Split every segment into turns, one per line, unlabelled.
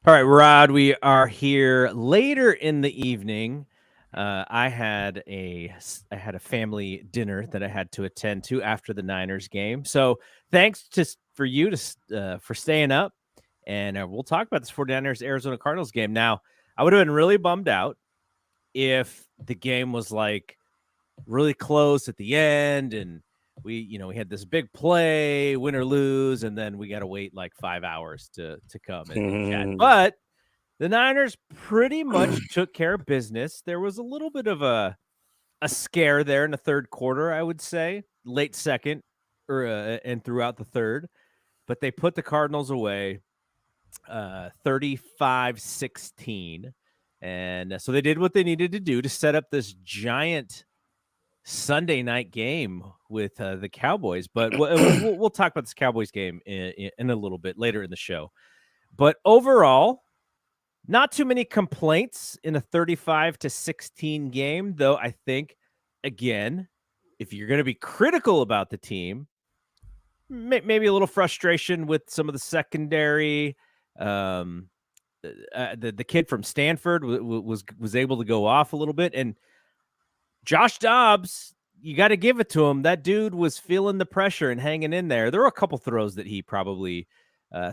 All right, Rod, we are here later in the evening. I had a family dinner that I had to attend to after the Niners game. So thanks for you for staying up, and we'll talk about this 49ers Arizona Cardinals game. Now, I would have been really bummed out if the game was like really close at the end and we had this big play, win or lose, and then we got to wait like 5 hours to come and chat. But the Niners pretty much took care of business. There was a little bit of a scare there in the third quarter, I would say, late second or and throughout the third, but they put the Cardinals away 35-16. And so they did what they needed to do to set up this giant Sunday night game with the Cowboys. But we'll talk about this Cowboys game in a little bit later in the show. But overall, not too many complaints in a 35-16 game, though. I think, again, if you're going to be critical about the team, maybe a little frustration with some of the secondary. The kid from Stanford was able to go off a little bit, and Josh Dobbs, you got to give it to him. That dude was feeling the pressure and hanging in there. There were a couple throws that he probably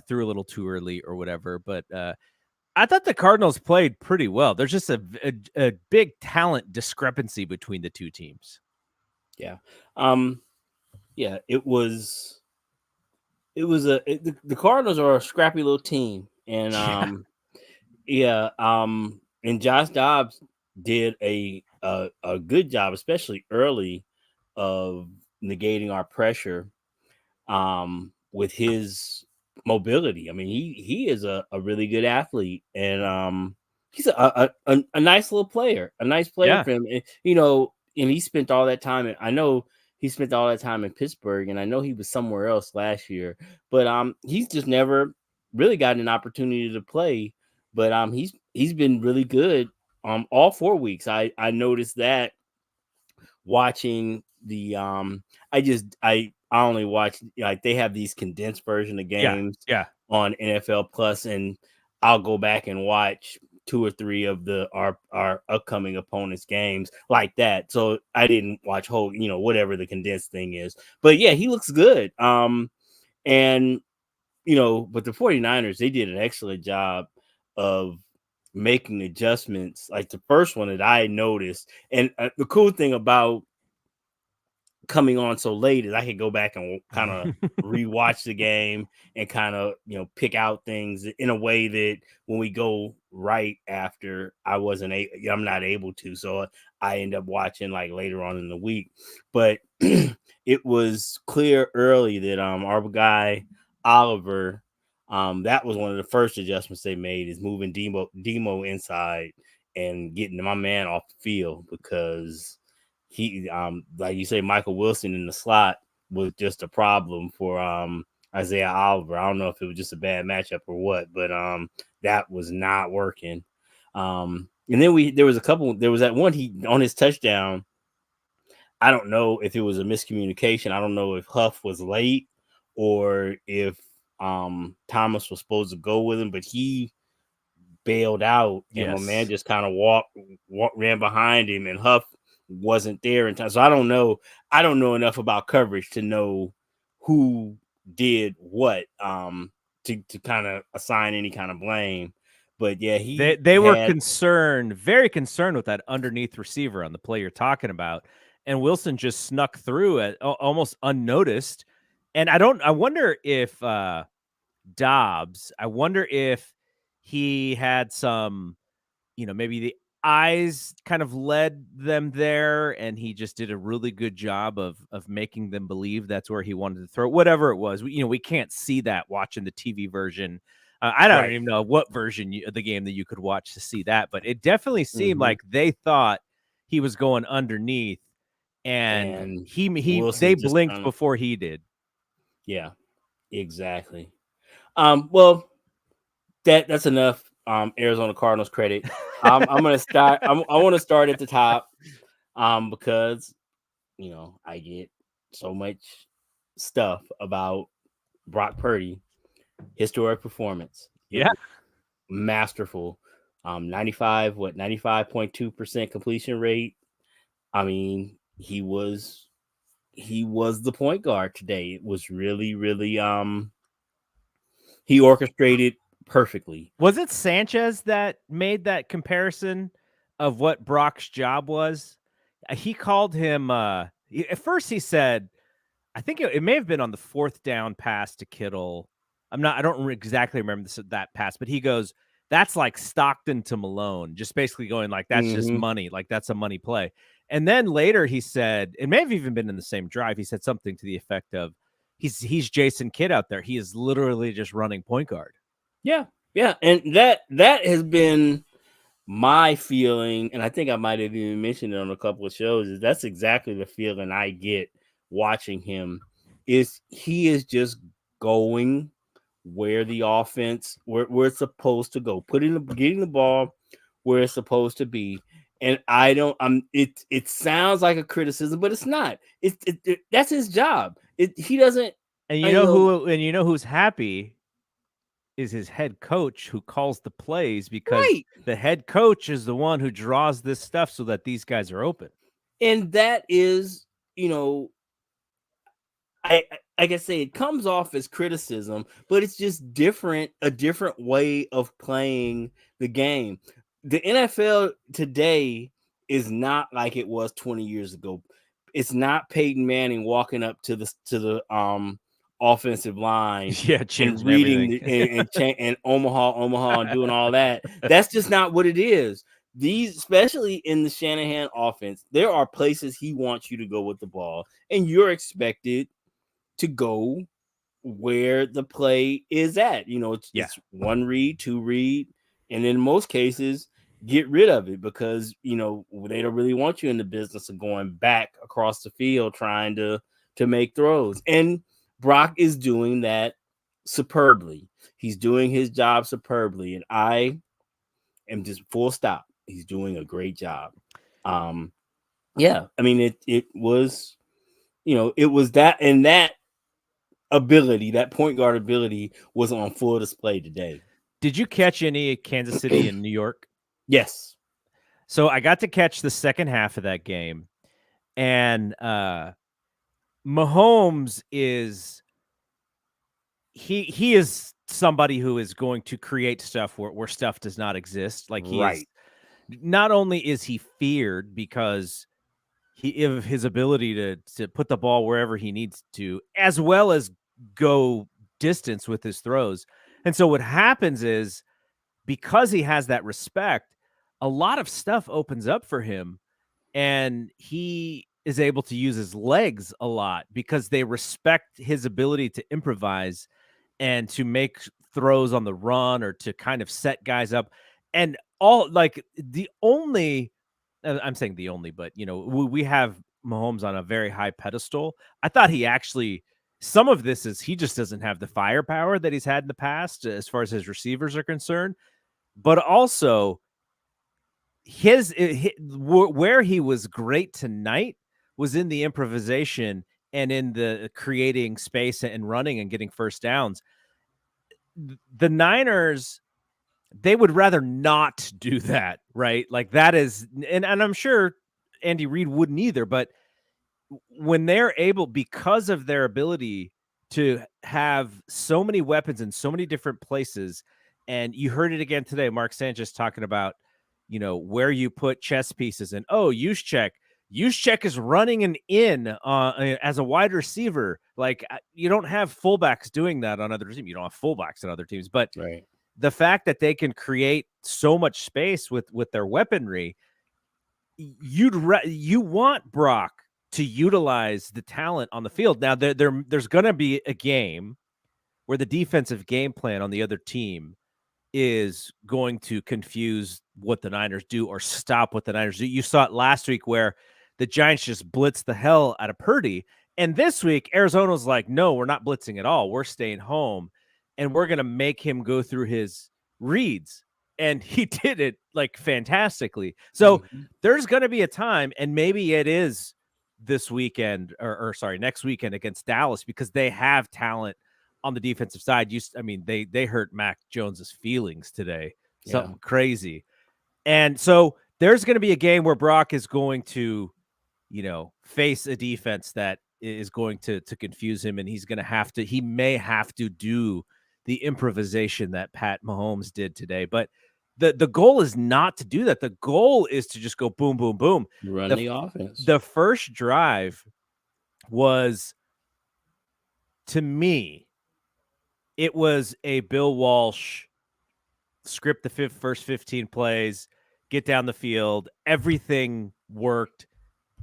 threw a little too early or whatever, but I thought the Cardinals played pretty well. There's just a big talent discrepancy between the two teams.
Yeah. It was the Cardinals are a scrappy little team, and and Josh Dobbs did a good job, especially early, of negating our pressure with his mobility. I mean, he is a really good athlete, and he's a nice little player, a nice player for him. And, and he spent all that time. And I know he spent all that time in Pittsburgh, and I know he was somewhere else last year, but he's just never really gotten an opportunity to play. But he's been really good all 4 weeks. I noticed that watching the I only watch, like, they have these condensed version of games on NFL Plus, and I'll go back and watch 2 or 3 of our upcoming opponents' games like that. So I didn't watch whole, whatever the condensed thing is. But yeah, he looks good. And but the 49ers, they did an excellent job of making adjustments. Like the first one that I noticed, and the cool thing about coming on so late is I could go back and kind of rewatch the game and kind of pick out things in a way that when we go right after, I'm not able to, so I end up watching like later on in the week. But it was clear early that our guy Oliver, that was one of the first adjustments they made, is moving Demo inside and getting my man off the field, because he, like you say, Michael Wilson in the slot was just a problem for Isaiah Oliver. I don't know if it was just a bad matchup or what, but that was not working. And then there was that one, he on his touchdown. I don't know if it was a miscommunication. I don't know if Huff was late or if Thomas was supposed to go with him, but he bailed out, and my man just kind of ran behind him, and Huff wasn't there in time. So I don't know enough about coverage to know who did what to kind of assign any kind of blame. But yeah,
they were very concerned with that underneath receiver on the play you're talking about, and Wilson just snuck through it almost unnoticed. And I wonder if Dobbs, he had some, maybe the eyes kind of led them there, and he just did a really good job of making them believe that's where he wanted to throw, whatever it was. We can't see that watching the TV version. I don't even know what version of the game that you could watch to see that, but it definitely seemed like they thought he was going underneath, and they blinked before he did.
Yeah, exactly. Well, that's enough Arizona Cardinals credit. I'm gonna start. I want to start at the top, because I get so much stuff about Brock Purdy, historic performance.
Yeah,
masterful. 95.2% completion rate. I mean, he was the point guard today. It was really, really he orchestrated perfectly.
Was it Sanchez that made that comparison of what Brock's job was? He called him at first he said, I think it may have been on the 4th down pass to Kittle. I don't exactly remember that pass, but he goes, that's like Stockton to Malone, just basically going like, that's just money. Like that's a money play. And then later he said, it may have even been in the same drive. He said something to the effect of, he's Jason Kidd out there. He is literally just running point guard.
Yeah. Yeah. And that has been my feeling, and I think I might have even mentioned it on a couple of shows, is that's exactly the feeling I get watching him. Is he is just going where the offense where it's supposed to go, getting the ball where it's supposed to be. And it sounds like a criticism, but it's not. That's his job. He doesn't.
And you know who's happy is his head coach, who calls the plays, because the head coach is the one who draws this stuff so that these guys are open.
And that is, I like I say, it comes off as criticism, but it's just a different way of playing the game. The NFL today is not like it was 20 years ago. It's not Peyton Manning walking up to the offensive line, and reading and Omaha and doing all that. That's just not what it is. Especially in the Shanahan offense, there are places he wants you to go with the ball, and you're expected to go where the play is at. It's one read, two read, and in most cases, get rid of it, because they don't really want you in the business of going back across the field trying to make throws. And Brock is doing that superbly. He's doing his job superbly, and I am just full stop. He's doing a great job. Yeah, I mean, it was, it was that, and that ability, that point guard ability, was on full display today.
Did you catch any Kansas City and New York?
Yes.
So I got to catch the second half of that game, and Mahomes is he is somebody who is going to create stuff where stuff does not exist. Like not only is he feared because of his ability to put the ball wherever he needs to, as well as go distance with his throws. And so what happens is, because he has that respect, a lot of stuff opens up for him, and he is able to use his legs a lot because they respect his ability to improvise and to make throws on the run, or to kind of set guys up. And I'm saying the only, but we have Mahomes on a very high pedestal. I thought some of this is he just doesn't have the firepower that he's had in the past as far as his receivers are concerned, but also where he was great tonight was in the improvisation and in the creating space and running and getting first downs. The Niners, they would rather not do that, right? Like that is, and I'm sure Andy Reid wouldn't either, but when they're able, because of their ability to have so many weapons in so many different places, and you heard it again today, Mark Sanchez talking about, where you put chess pieces, and Juszczyk is running an in as a wide receiver. Like, you don't have fullbacks doing that on other teams. You don't have fullbacks on other teams, but the fact that they can create so much space with their weaponry, you want Brock to utilize the talent on the field. Now, there's going to be a game where the defensive game plan on the other team is going to confuse what the Niners do or stop what the Niners do. You saw it last week where the Giants just blitzed the hell out of Purdy. And this week, Arizona's like, no, we're not blitzing at all. We're staying home, and we're going to make him go through his reads. And he did it like fantastically. So there's going to be a time, and maybe it is this weekend or next weekend against Dallas, because they have talent on the defensive side, they hurt Mac Jones's feelings today.
Yeah.
Something crazy. And so there's going to be a game where Brock is going to, face a defense that is going to confuse him, and he may have to do the improvisation that Pat Mahomes did today. But the goal is not to do that. The goal is to just go boom, boom, boom.
Run the offense.
The first drive was, to me, it was a Bill Walsh script the first 15 plays, get down the field, everything worked,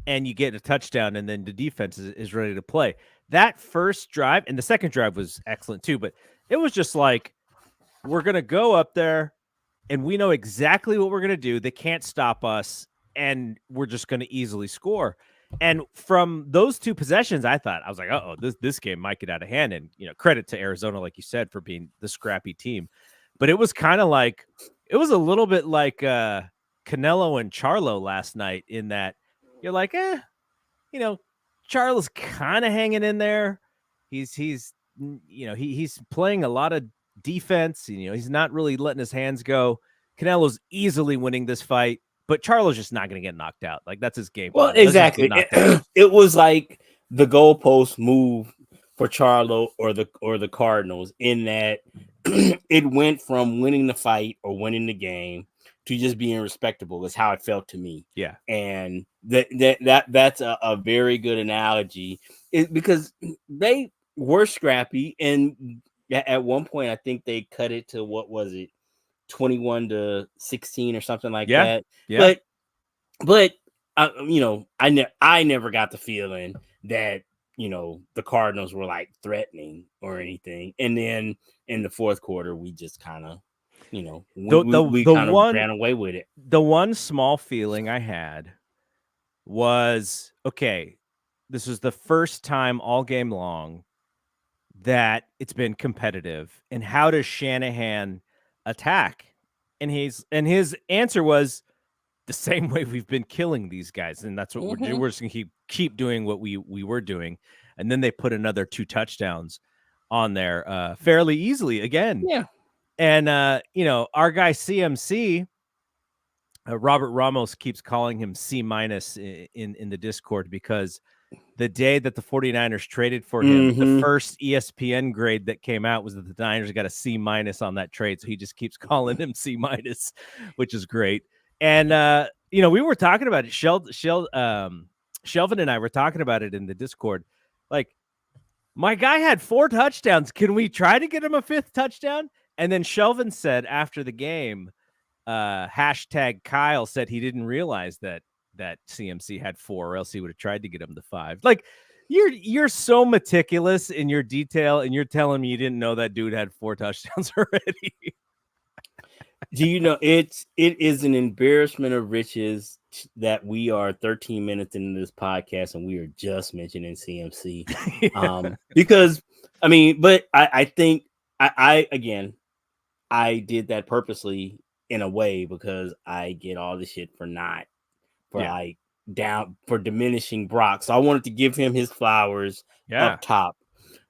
and you get a touchdown, and then the defense is ready to play. That first drive, and the second drive was excellent too, but it was just like, we're going to go up there, and we know exactly what we're going to do. They can't stop us, and we're just going to easily score. And from those two possessions, I was like, uh-oh, this game might get out of hand. And, credit to Arizona, like you said, for being the scrappy team. But it was kind of like, it was a little bit like Canelo and Charlo last night, in that you're like, Charlo's kind of hanging in there. He's playing a lot of defense. He's not really letting his hands go. Canelo's easily winning this fight, but Charlo's just not going to get knocked out. Like, that's his game.
Well, exactly. It was like the goalpost move for Charlo or the Cardinals, in that it went from winning the fight or winning the game to just being respectable. Is how it felt to me.
Yeah,
and that's a very good analogy, because they were scrappy, and at one point I think they cut it to, what was it, 21-16 or something like that.
Yeah.
But I never got the feeling that the Cardinals were like threatening or anything. And then in the fourth quarter, we just kind of we kind of ran away with it.
The one small feeling I had was, okay, this was the first time all game long that it's been competitive. And how does Shanahan attack? And his answer was, the same way we've been killing these guys, and that's what we're doing. We're just gonna keep doing what we were doing. And then they put another 2 touchdowns on there fairly easily again.
Yeah.
And our guy CMC, Robert Ramos, keeps calling him C- in the Discord, because the day that the 49ers traded for him, the first ESPN grade that came out was that the Niners got a C- on that trade. So he just keeps calling him C-, which is great. And, we were talking about it. Shelvin and I were talking about it in the Discord. Like, my guy had 4 touchdowns. Can we try to get him a 5th touchdown? And then Shelvin said after the game, hashtag Kyle said he didn't realize that CMC had 4, or else he would have tried to get him to 5. Like, you're so meticulous in your detail, and you're telling me you didn't know that dude had 4 touchdowns already.
Do you know it is an embarrassment of riches that we are 13 minutes into this podcast and we are just mentioning CMC? Because but I think I did that purposely, in a way, because I get all the shit for diminishing Brock. So I wanted to give him his flowers up top.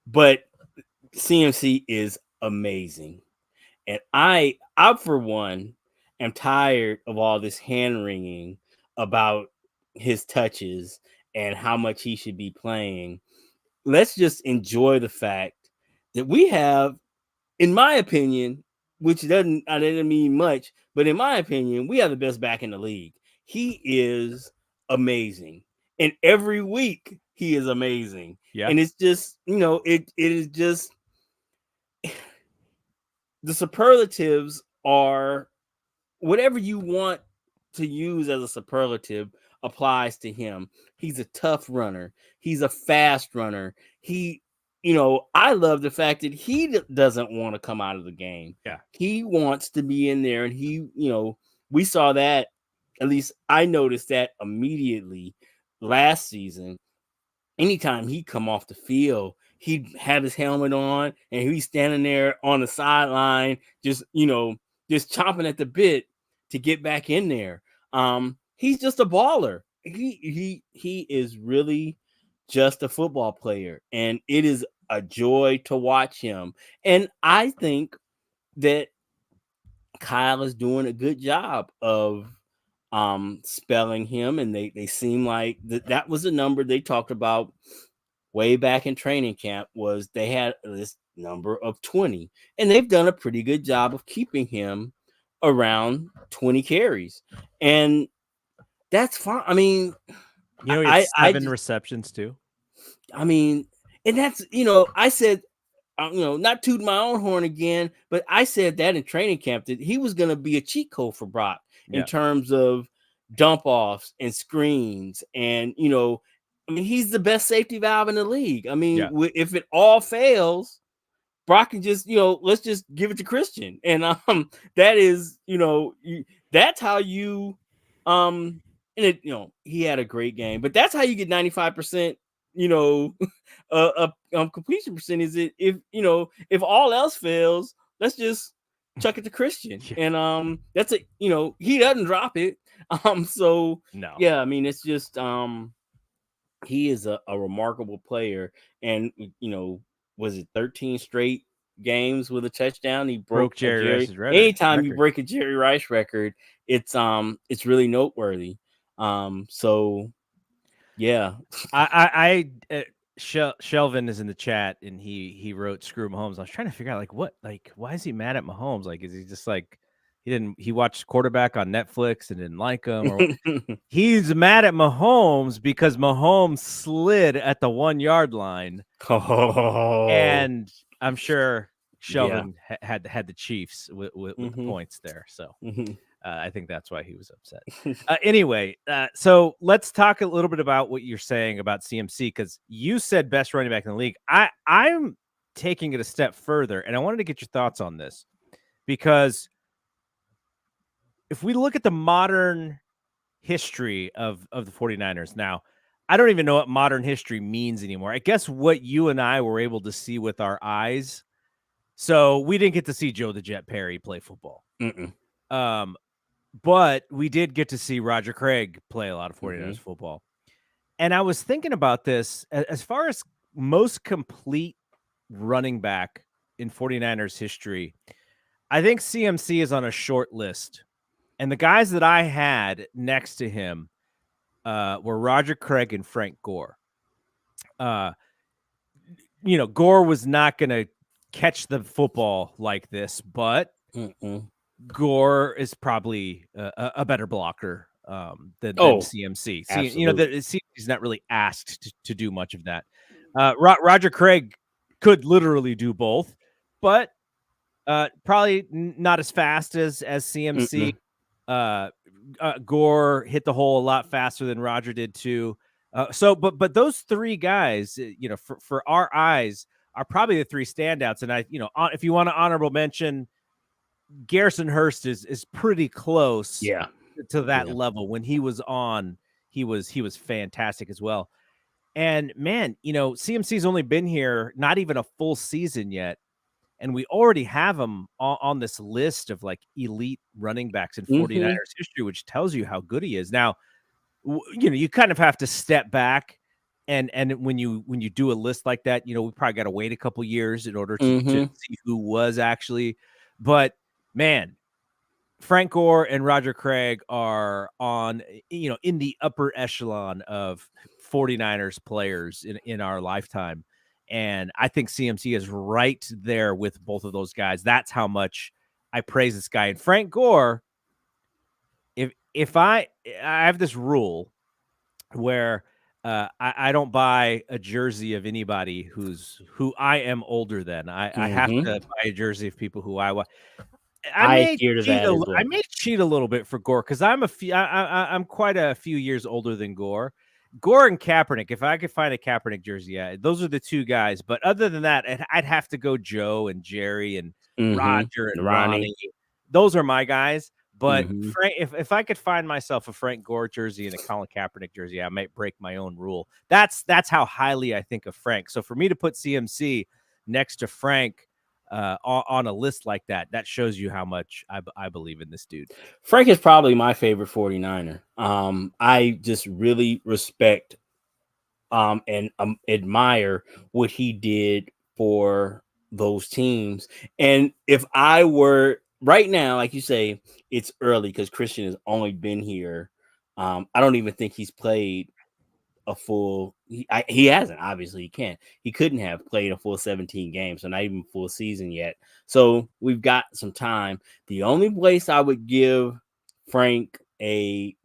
But CMC is amazing. And I for one, am tired of all this hand-wringing about his touches and how much he should be playing. Let's just enjoy the fact that we have, in my opinion, which doesn't mean much, but in my opinion, we have the best back in the league. He is amazing. And every week, he is amazing.
Yeah.
And it's just, it is just... The superlatives are whatever you want to use as a superlative applies to him. He's a tough runner. He's a fast runner. I love the fact that he doesn't want to come out of the game.
Yeah.
He wants to be in there, and we saw that, at least I noticed that immediately last season. Anytime he come off the field, he'd have his helmet on and he's standing there on the sideline, just chomping at the bit to get back in there. He's just a baller. He is really just a football player, and it is a joy to watch him. And I think that Kyle is doing a good job of spelling him, and they seem like that was a number they talked about way back in training camp, was they had this number of 20, and they've done a pretty good job of keeping him around 20 carries, and that's fine. I mean,
he had 7 receptions too.
I mean, and that's, I said, not tooting my own horn again, but I said that in training camp that he was going to be a cheat code for Brock in terms of dump offs and screens. And, I mean, he's the best safety valve in the league. I mean, if it all fails, Brock can just, let's just give it to Christian. And that is, that's how you, and it, he had a great game, but that's how you get 95%, completion percentage. If all else fails, let's just chuck it to Christian. And that's it. He doesn't drop it. So
no.
Yeah, I mean, it's just he is a remarkable player. And was it 13 straight games with a touchdown? He broke
Jerry Rice's record.
Anytime you break a Jerry Rice record, it's really noteworthy. So yeah.
Shelvin is in the chat, and he wrote "Screw Mahomes." I was trying to figure out why is he mad at Mahomes? Like, is he just like he watched quarterback on Netflix and didn't like him? Or he's mad at Mahomes because Mahomes slid at the 1 yard line. And I'm sure Shelvin had the Chiefs with the points there. So I think that's why he was upset. Anyway, so let's talk a little bit about what you're saying about CMC, because you said best running back in the league. I'm taking it a step further, and I wanted to get your thoughts on this, because if we look at the modern history of the 49ers now, I don't even know what modern history means anymore. I guess what you and I were able to see with our eyes. So we didn't get to see Joe the Jet Perry play football. But we did get to see Roger Craig play a lot of 49ers football. And I was thinking about this as far as most complete running back in 49ers history. I think CMC is on a short list. And the guys that I had next to him were Roger Craig and Frank Gore. Gore was not going to catch the football like this, but Gore is probably a better blocker than CMC. CMC's not really asked to do much of that. Roger Craig could literally do both, but probably not as fast as CMC. Gore hit the hole a lot faster than Roger did too. But those three guys, for our eyes, are probably the three standouts. And if you want to honorable mention, Garrison Hurst is pretty close to that level. When he was on, he was fantastic as well. And man, CMC's only been here not even a full season yet, and we already have him on this list of like elite running backs in 49ers history, which tells you how good he is. Now, you kind of have to step back, and when you do a list like that, we probably got to wait a couple years in order to see who was actually. But man, Frank Gore and Roger Craig are on, in the upper echelon of 49ers players in our lifetime. And I think CMC is right there with both of those guys. That's how much I praise this guy. And Frank Gore, if I have this rule where I don't buy a jersey of anybody who I am older than. I have to buy a jersey of people who I may cheat a little bit for Gore, because I'm quite a few years older than Gore. Gore and Kaepernick, if I could find a Kaepernick jersey, those are the two guys. But other than that, I'd have to go Joe and Jerry and Roger and Ronnie. Those are my guys. But Frank, if I could find myself a Frank Gore jersey and a Colin Kaepernick jersey, I might break my own rule. That's how highly I think of Frank. So for me to put CMC next to Frank on a list like that shows you how much I believe in this dude.
Frank is probably my favorite 49er. I just really respect and admire what he did for those teams. And if I were right now, like you say, it's early because Christian has only been here. I don't even think he's played a full. He hasn't. Obviously, he can't. He couldn't have played a full 17 games, so not even full season yet. So we've got some time. The only place I would give Frank the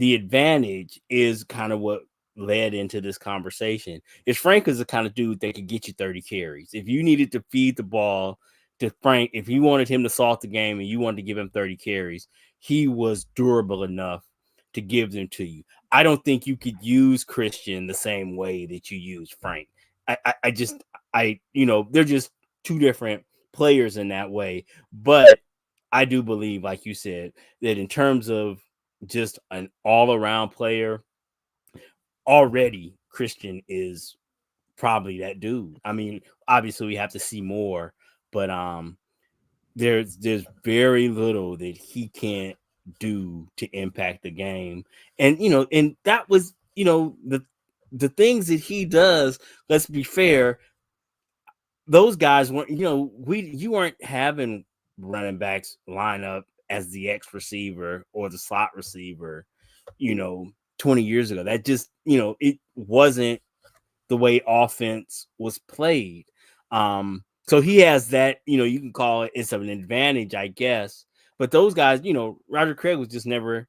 advantage is kind of what led into this conversation. Is Frank is the kind of dude that could get you 30 carries. If you needed to feed the ball to Frank, if you wanted him to salt the game and you wanted to give him 30 carries, he was durable enough to give them to you. I don't think you could use Christian the same way that you use Frank. They're just two different players in that way. But I do believe, like you said, that in terms of just an all-around player, already Christian is probably that dude. I mean, obviously we have to see more, but there's very little that he can't do to impact the game. And and that was, the things that he does, let's be fair, those guys weren't, you weren't having running backs line up as the X receiver or the slot receiver, 20 years ago. That just, it wasn't the way offense was played. So he has that, you can call it, it's an advantage, I guess. But those guys, Roger Craig was just never.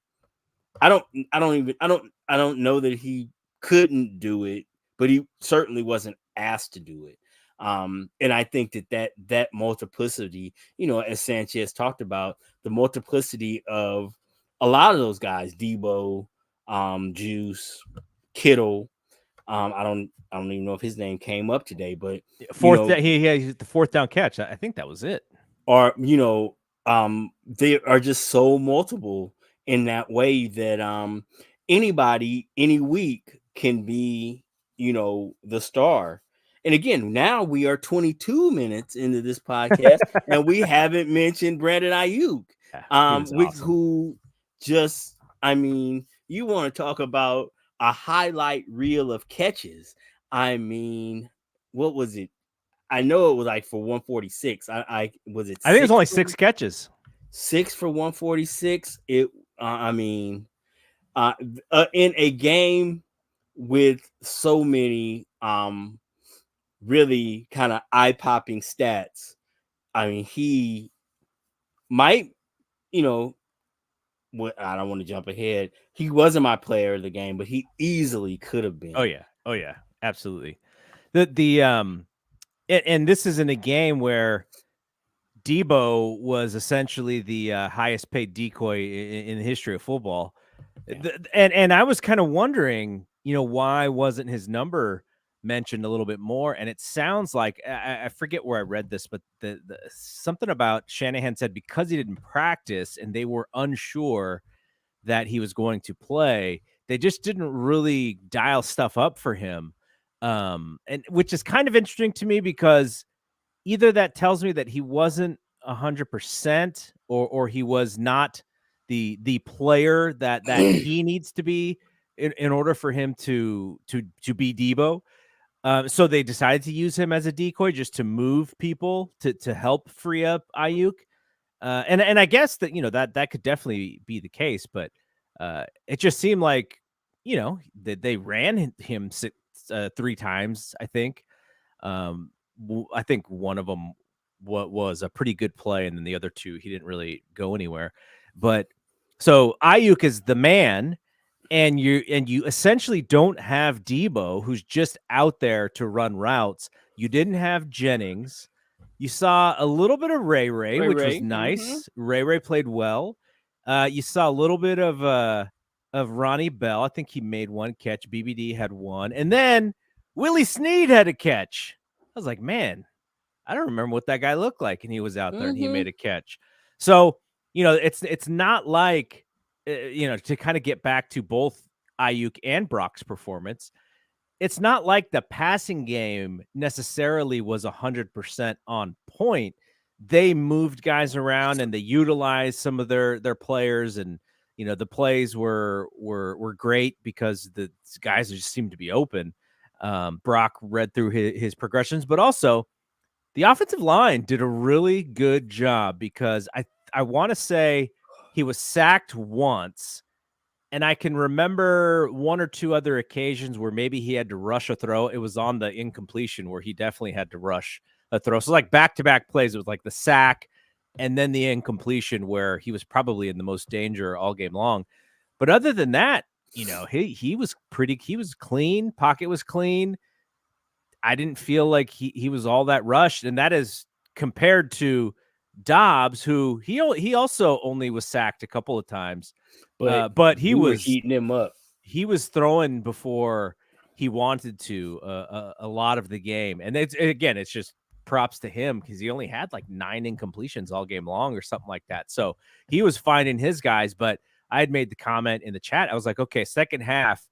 I don't know that he couldn't do it, but he certainly wasn't asked to do it. And I think that multiplicity, as Sanchez talked about, the multiplicity of a lot of those guys, Debo, Juice, Kittle. I don't even know if his name came up today, but
he had the fourth down catch. I think that was it.
Or they are just so multiple in that way that anybody any week can be the star. And again, now we are 22 minutes into this podcast, and we haven't mentioned Brandon Ayuk,
awesome.
who just, I mean, you want to talk about a highlight reel of catches. I mean, what was it? I know it was like for 146. I was it.
I think it was only 6 catches.
6 for 146. It. In a game with so many really kind of eye-popping stats. I mean, he might, I don't want to jump ahead. He wasn't my player of the game, but he easily could have been.
Oh yeah, absolutely. And this is in a game where Debo was essentially the highest paid decoy in the history of football. Yeah. And I was kind of wondering, why wasn't his number mentioned a little bit more? And it sounds like, I forget where I read this, but the something about Shanahan said because he didn't practice and they were unsure that he was going to play, they just didn't really dial stuff up for him. And which is kind of interesting to me because either that tells me that he wasn't 100% or he was not the player that he needs to be in order for him to be Debo. So they decided to use him as a decoy just to move people to help free up Ayuk. And I guess that that could definitely be the case, but it just seemed like that they ran him 3 times. I think one of them was a pretty good play, and then the other 2 he didn't really go anywhere. But so Ayuk is the man, and you essentially don't have Debo, who's just out there to run routes. You didn't have Jennings. You saw a little bit of Ray, which was nice. Mm-hmm. Ray played well. You saw a little bit of Ronnie Bell. I think he made 1 catch. BBD had 1. And then Willie Snead had a catch. I was like, man, I don't remember what that guy looked like. And he was out there and he made a catch. So, it's not like, to kind of get back to both Ayuk and Brock's performance, it's not like the passing game necessarily was 100% on point. They moved guys around and they utilized some of their players, and the plays were great because the guys just seemed to be open. Brock read through his progressions, but also the offensive line did a really good job because I want to say he was sacked once, and I can remember one or two other occasions where maybe he had to rush a throw. It was on the incompletion where he definitely had to rush a throw. So like back-to-back plays, it was like the sack and then the incompletion where he was probably in the most danger all game long. But other than that, he was clean, pocket was clean. I didn't feel like he was all that rushed, and that is compared to Dobbs, who he also only was sacked a couple of times, but
we were heating him up.
He was throwing before he wanted to a lot of the game, and it's just props to him because he only had like 9 incompletions all game long or something like that. So he was finding his guys, but I had made the comment in the chat. I was like, okay, second half,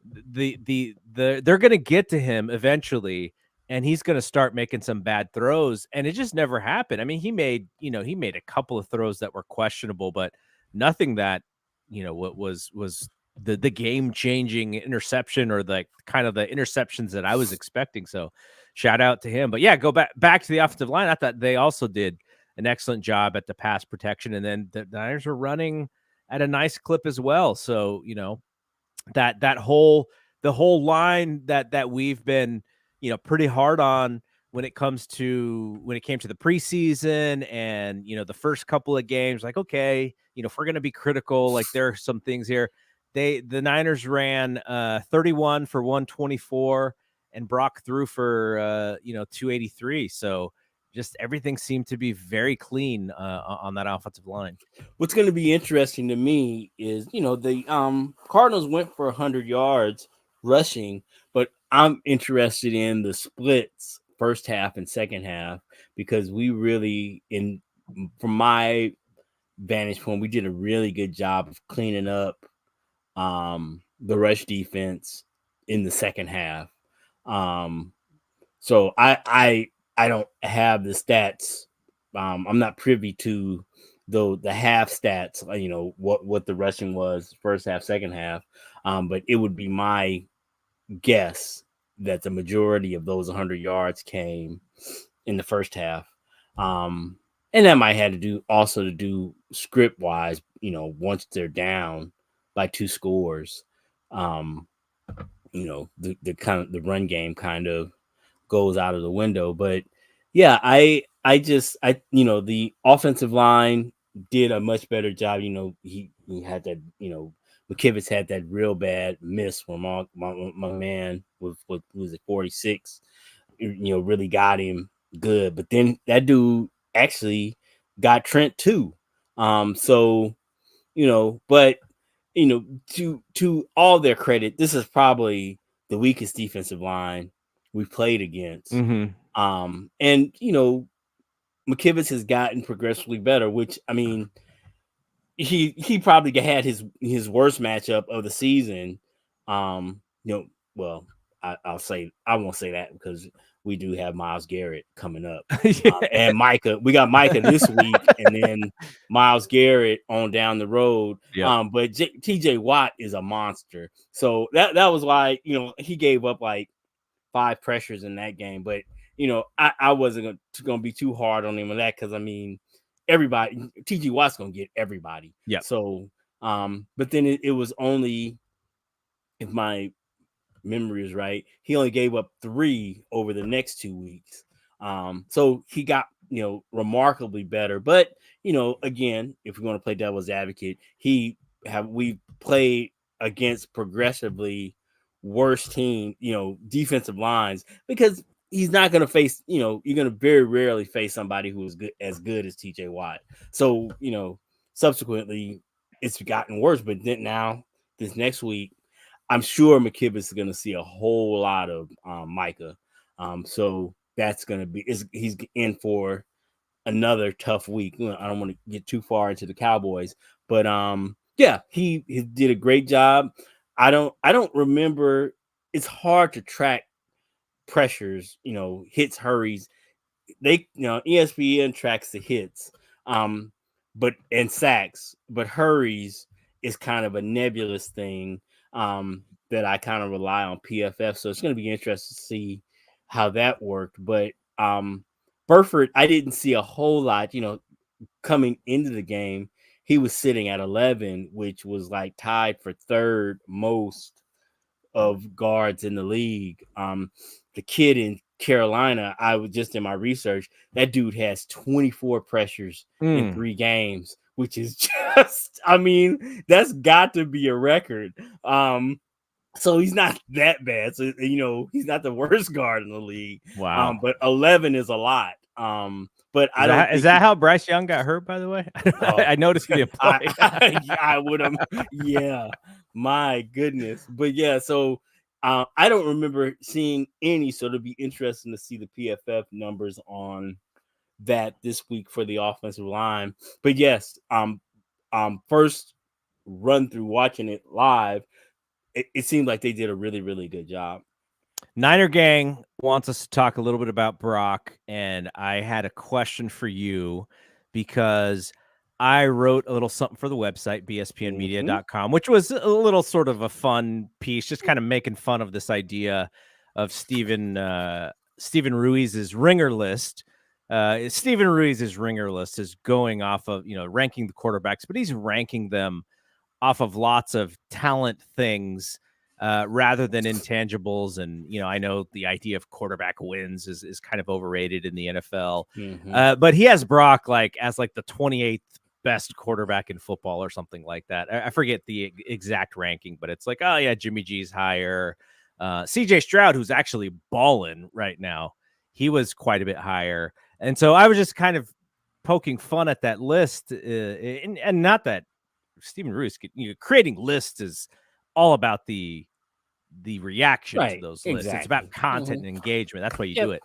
they're going to get to him eventually, and he's going to start making some bad throws, and it just never happened. I mean, he made a couple of throws that were questionable, but nothing that what was the game changing interception or the kind of the interceptions that I was expecting. So shout out to him. But yeah, go back to the offensive line. I thought they also did an excellent job at the pass protection, and then the Niners were running at a nice clip as well. So the whole line that we've been pretty hard on when it came to the preseason and the first couple of games, like, okay, if we're going to be critical, like there are some things here. The Niners ran 31 for 124 and Brock threw for 283. So just everything seemed to be very clean on that offensive line.
What's going to be interesting to me is, the Cardinals went for 100 yards rushing, but I'm interested in the splits first half and second half because we really, from my vantage point, we did a really good job of cleaning up the rush defense in the second half. So I don't have the stats. I'm not privy to the half stats, what the rushing was first half, second half. But it would be my guess that the majority of those 100 yards came in the first half. And that might have to do script wise, once they're down by 2 scores, the kind of the run game kind of goes out of the window. But yeah, the offensive line did a much better job. He had that, McKivitz had that real bad miss when my man was 46, really got him good. But then that dude actually got Trent too. So, but to all their credit, this is probably the weakest defensive line we played against.
Mm-hmm.
And McKivitz has gotten progressively better, which, I mean, he probably had his worst matchup of the season. Well, I'll say, I won't say that because we do have Myles Garrett coming up. And Micah. We got Micah this week, and then Myles Garrett on down the road.
Yep.
But TJ Watt is a monster. So that was why, he gave up like 5 pressures in that game. But, I wasn't going to be too hard on him on that because, I mean, everybody, TJ Watt's going to get everybody.
Yeah.
So, but then it was only, if my memory is right, he only gave up 3 over the next 2 weeks. So he got, remarkably better. But, again, if we're going to play devil's advocate, we played against progressively worse team, defensive lines, because he's not going to face, you're going to very rarely face somebody who is as good as TJ Watt. So, subsequently it's gotten worse. But then now this next week, I'm sure McKivitz is going to see a whole lot of Micah. So that's going to be, he's in for another tough week. I don't want to get too far into the Cowboys, but yeah, he did a great job. I don't remember. It's hard to track pressures, hits, hurries. They, ESPN tracks the hits, and sacks, but hurries is kind of a nebulous thing. that I kind of rely on PFF. So it's going to be interesting to see how that worked. But Burford, I didn't see a whole lot, coming into the game. He was sitting at 11, which was like tied for third most of guards in the league. The kid in Carolina, I was just in my research, that dude has 24 pressures in 3 games, which is just, I mean, that's got to be a record. So he's not that bad. So, he's not the worst guard in the league.
Wow.
But 11 is a lot. But I don't think
is that how Bryce Young got hurt, by the way? I noticed he didn't play.
I would have. Yeah. My goodness. But yeah, so I don't remember seeing any, so it'll be interesting to see the PFF numbers on that this week for the offensive line. But yes, first run through watching it live, it seemed like they did a really, really good job.
Niner Gang wants us to talk a little bit about Brock, and I had a question for you because I wrote a little something for the website, bspnmedia.com, which was a little sort of a fun piece, just kind of making fun of this idea of Steven Ruiz's ringer list. Steven Ruiz's ringer list is going off of, ranking the quarterbacks, but he's ranking them off of lots of talent things rather than intangibles. And, I know the idea of quarterback wins is kind of overrated in the NFL. But he has Brock as the 28th best quarterback in football or something like that. I forget the exact ranking, but it's like, oh yeah, Jimmy G's higher. CJ Stroud, who's actually balling right now, he was quite a bit higher. And so I was just kind of poking fun at that list, and not that Steven Ruiz, creating lists is all about the reaction to those lists.
Exactly.
It's about content and engagement. That's why you do it.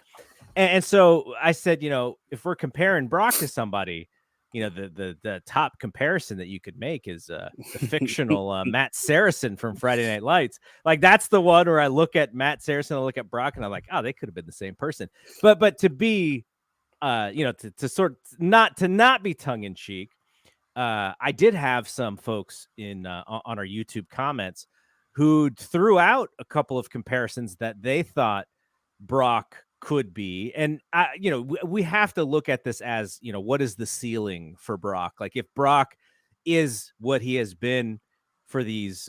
And so I said, if we're comparing Brock to somebody, the top comparison that you could make is the fictional Matt Saracen from Friday Night Lights. Like, that's the one where I look at Matt Saracen, I look at Brock, and I'm like, oh, they could have been the same person. But to be, to not be tongue in cheek, I did have some folks on our YouTube comments who threw out a couple of comparisons that they thought Brock could be. And, we have to look at this as, what is the ceiling for Brock? Like, if Brock is what he has been for these,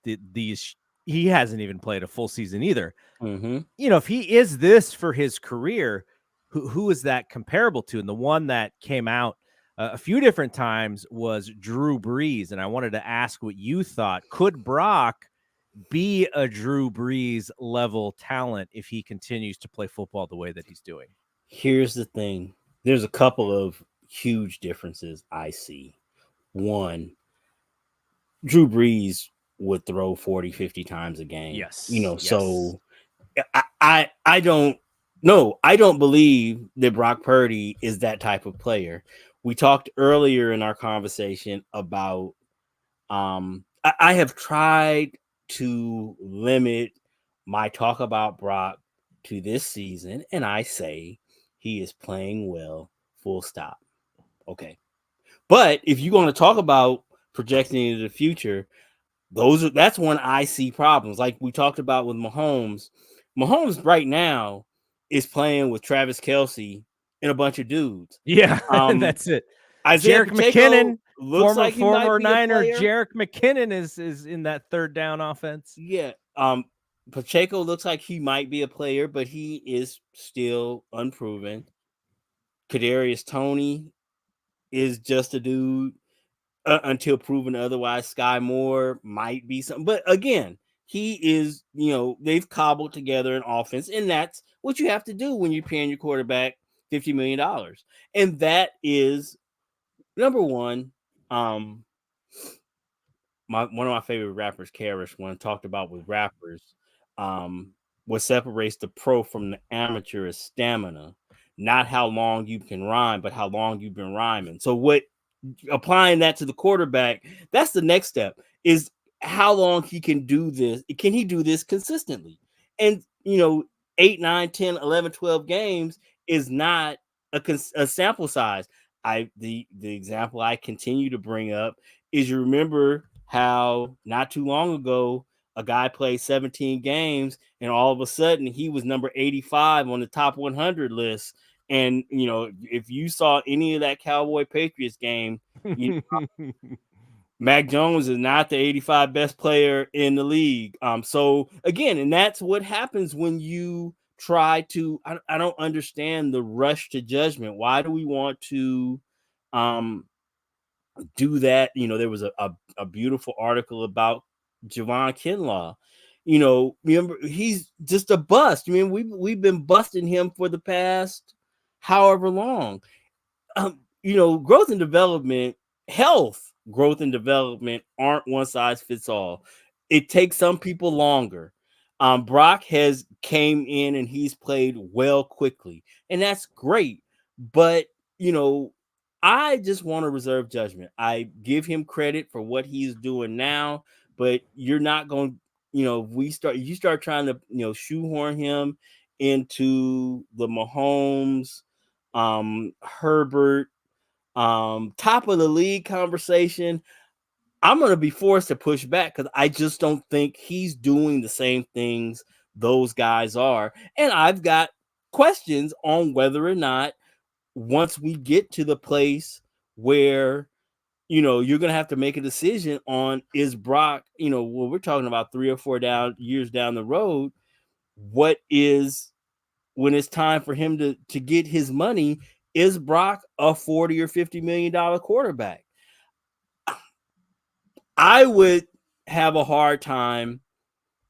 these, he hasn't even played a full season either. If he is this for his career, who is that comparable to? And the one that came out a few different times was Drew Brees. And I wanted to ask what you thought. Could Brock be a Drew Brees level talent if he continues to play football the way that he's doing?
Here's the thing. There's a couple of huge differences I see. One, Drew Brees would throw 40, 50 times a game.
Yes.
So I don't believe that Brock Purdy is that type of player. We talked earlier in our conversation about I have tried to limit my talk about Brock to this season, and I say he is playing well, full stop. Okay. But if you're going to talk about projecting into the future, that's when I see problems. Like we talked about with Mahomes. Mahomes right now is playing with Travis Kelce and a bunch of dudes.
Yeah, that's it.
Isaiah
Jerick McKinnon,
looks like
former Niner. Jerick McKinnon is in that third down offense.
Yeah. Pacheco looks like he might be a player, but he is still unproven. Kadarius Toney is just a dude until proven otherwise. Sky Moore might be something, but again, he is. They've cobbled together an offense, and that's what you have to do when you're paying your quarterback $50 million, and that is number one. One of my favorite rappers, Karish, when I talked about with rappers, what separates the pro from the amateur is stamina, not how long you can rhyme, but how long you've been rhyming. So applying that to the quarterback, that's the next step, is how long he can do this. Can he do this consistently? And 8, 9, 10, 11, 12 games is not a sample size. The example I continue to bring up is, you remember how not too long ago a guy played 17 games and all of a sudden he was number 85 on the top 100 list. And if you saw any of that Cowboy Patriots game, Mac Jones is not the 85 best player in the league. So again, and that's what happens when you try to. I don't understand the rush to judgment. Why do we want to do that? There was a beautiful article about Javon Kinlaw. Remember, he's just a bust. I mean, we've been busting him for the past however long. Growth and development, growth and development aren't one size fits all. It takes some people longer. Brock has came in and he's played well quickly, and that's great. But I just want to reserve judgment. I give him credit for what he's doing now, but you're not going. You start trying to shoehorn him into the Mahomes, Herbert, top of the league conversation. I'm going to be forced to push back because I just don't think he's doing the same things those guys are. And I've got questions on whether or not once we get to the place where, you're going to have to make a decision on is Brock, when we're talking about 3 or 4 years down the road, what is when it's time for him to get his money, is Brock a $40 or $50 million quarterback? I would have a hard time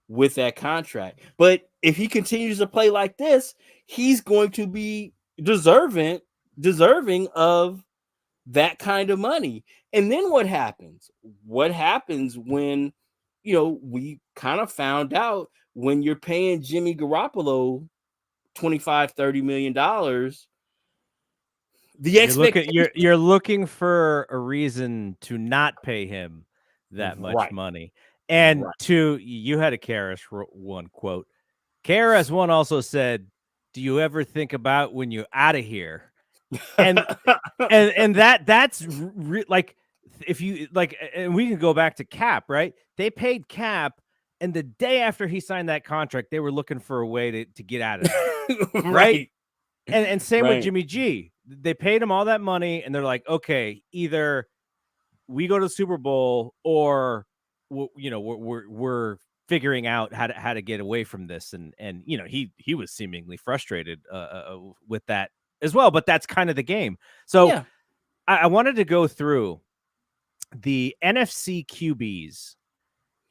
with that contract. But if he continues to play like this, he's going to be deserving of that kind of money. And then what happens? What happens when, we kind of found out when you're paying Jimmy Garoppolo $25-30 million, the expectation
you're looking for a reason to not pay him that much money. And you had a KRS One quote. KRS One also said, "Do you ever think about when you're out of here?" And that's like, if you like, and we can go back to Cap, right? They paid Cap, and the day after he signed that contract, they were looking for a way to get out of there, right? And same with Jimmy G. They paid him all that money, and they're like, okay, either we go to the Super Bowl, or we're figuring out how to get away from this. And he was seemingly frustrated with that as well. But that's kind of the game. So yeah. I wanted to go through the NFC QBs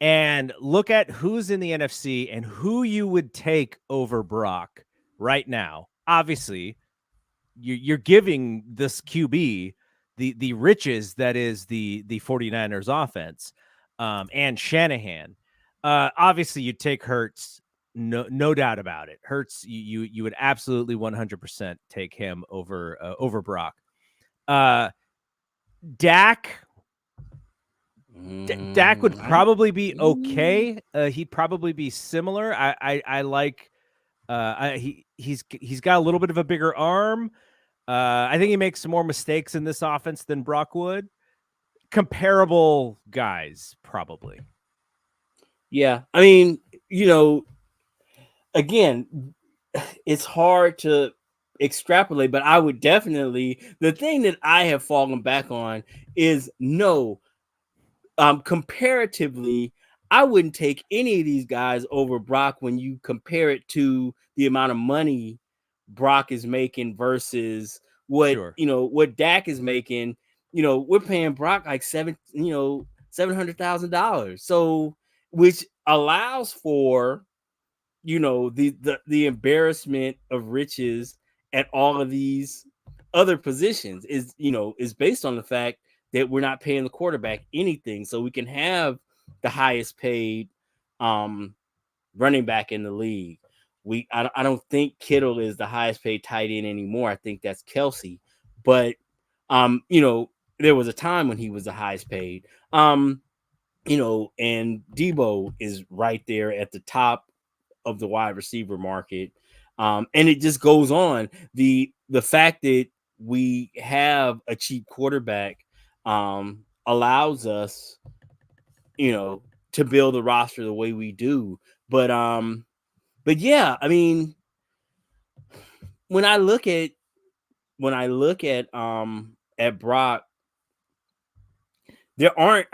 and look at who's in the NFC and who you would take over Brock right now. Obviously, you're giving this QB the riches that is the 49ers offense, and Shanahan. Obviously, you take Hurts, no doubt about it. Hurts, you would absolutely 100% take him over Brock. Dak would probably be okay. He'd probably be similar. I like. He's got a little bit of a bigger arm. I think he makes some more mistakes in this offense than Brock would. Comparable guys, probably.
Yeah. I mean, again, it's hard to extrapolate, but I would definitely, the thing that I have fallen back on is comparatively, I wouldn't take any of these guys over Brock when you compare it to the amount of money Brock is making versus what what Dak is making. We're paying Brock like $700,000, so which allows for the embarrassment of riches at all of these other positions is based on the fact that we're not paying the quarterback anything, so we can have the highest paid running back in the league. I don't think Kittle is the highest paid tight end anymore. I think that's Kelsey, but there was a time when he was the highest paid. And Debo is right there at the top of the wide receiver market. And it just goes on. The fact that we have a cheap quarterback allows us to build a roster the way we do. But yeah, I mean, when I look at Brock, there aren't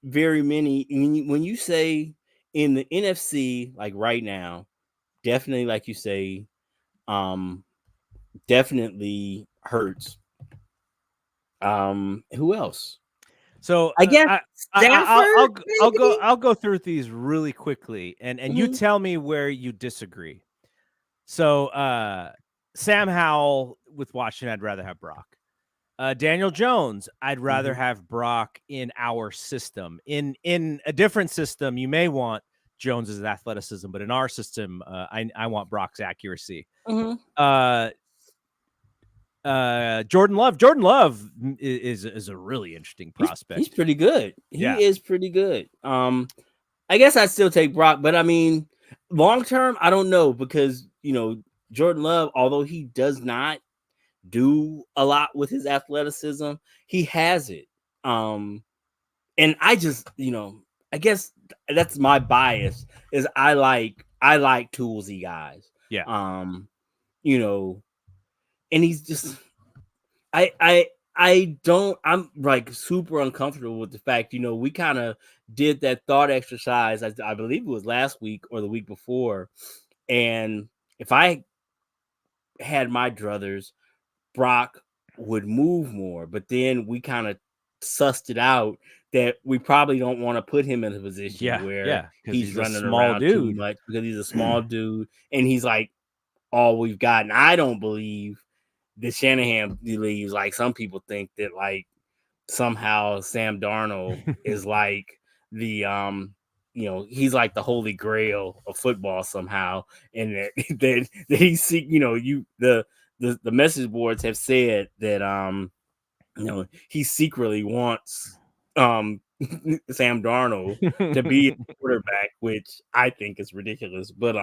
very many. When you say in the NFC, like right now, definitely, like you say, definitely hurts. Who else?
So
I guess Stafford.
I'll go through these really quickly, and you tell me where you disagree. So Sam Howell with Washington, I'd rather have Brock. Daniel Jones, I'd rather have Brock in our system. In a different system, you may want Jones's athleticism, but in our system, I want Brock's accuracy. Jordan Love is a really interesting prospect.
He's pretty good. He is pretty good. I guess I'd still take Brock, but I mean, long term, I don't know, because Jordan Love, although he does not do a lot with his athleticism, he has it. And I just, I guess that's my bias, is I like toolsy guys.
Yeah.
And he's just, I'm like super uncomfortable with the fact, we kind of did that thought exercise. I believe it was last week or the week before. And if I had my druthers, Brock would move more, but then we kind of sussed it out that we probably don't want to put him in a position where he's running around too much, because he's a small dude and he's like all we've got. And I don't believe that Shanahan believes, like some people think, that like somehow Sam Darnold is like the he's like the holy grail of football somehow, and that he's the message boards have said that he secretly wants Sam Darnold to be a quarterback, which I think is ridiculous. But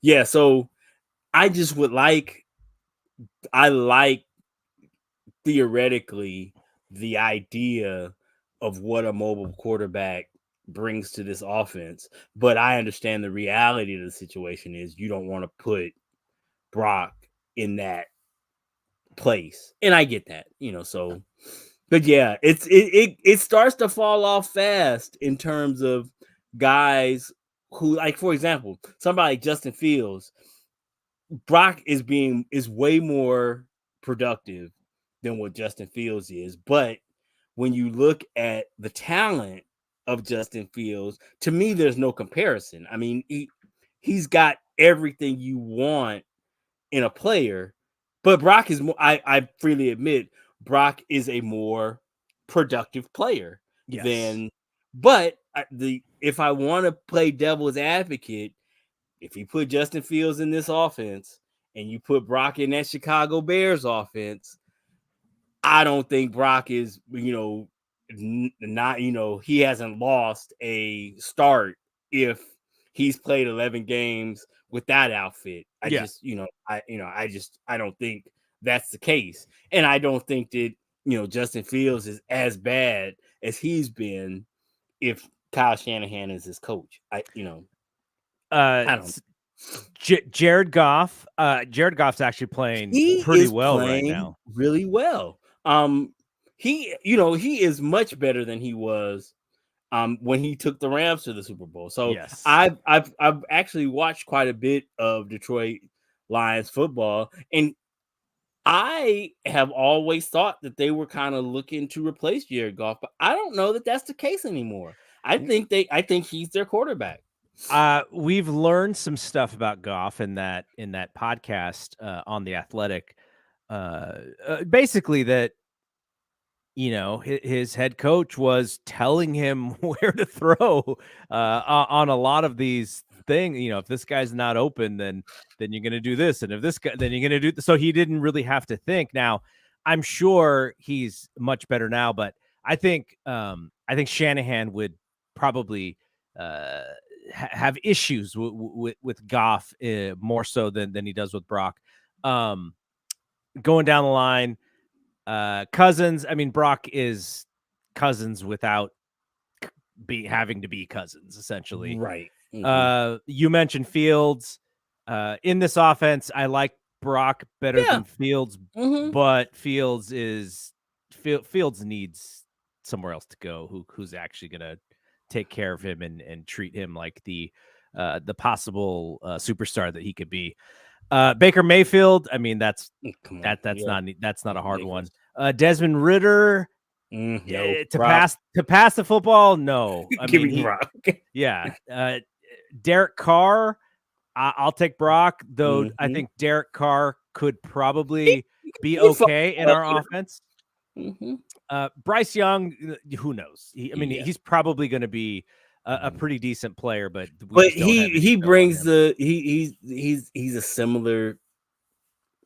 yeah, so I just I like theoretically the idea of what a mobile quarterback brings to this offense, but I understand the reality of the situation is you don't want to put Brock in that place, and I get that, so. But yeah, it starts to fall off fast in terms of guys who, like, for example, somebody like Justin Fields. Brock is way more productive than what Justin Fields is, but when you look at the talent of Justin Fields, to me, there's no comparison. I mean, he's got everything you want in a player, but Brock is more. I freely admit Brock is a more productive player than. But if I want to play devil's advocate, if you put Justin Fields in this offense and you put Brock in that Chicago Bears offense, I don't think Brock is, not, he hasn't lost a start if he's played 11 games with that outfit. I don't think that's the case. And I don't think that, Justin Fields is as bad as he's been if Kyle Shanahan is his coach. I don't.
Jared Goff. Jared Goff's actually playing pretty well right now.
Really well. He is much better than he was when he took the Rams to the Super Bowl. So
yes.
I've actually watched quite a bit of Detroit Lions football, and I have always thought that they were kind of looking to replace Jared Goff, but I don't know that that's the case anymore. I think he's their quarterback.
We've learned some stuff about Goff in that podcast on The Athletic. Basically that, his head coach was telling him where to throw on a lot of these things. If this guy's not open, then you're going to do this. And if this guy, then you're going to do. So he didn't really have to think. Now, I'm sure he's much better now, but I think Shanahan would probably have issues with Goff more so than he does with Brock. Going down the line, Cousins. I mean, Brock is Cousins without having to be Cousins essentially.
Right.
You mentioned Fields. In this offense, I like Brock better than Fields, but Fields needs somewhere else to go. Who's actually going to take care of him and treat him like the possible superstar that he could be. Baker Mayfield, I mean that's not a hard one. Desmond Ridder, to pass the football, no. I mean,
Brock.
Yeah. Derek Carr, I'll take Brock, though. I think Derek Carr could probably be okay in our offense. Bryce Young, who knows? He's probably going to be a pretty decent player, but
he brings he's a similar.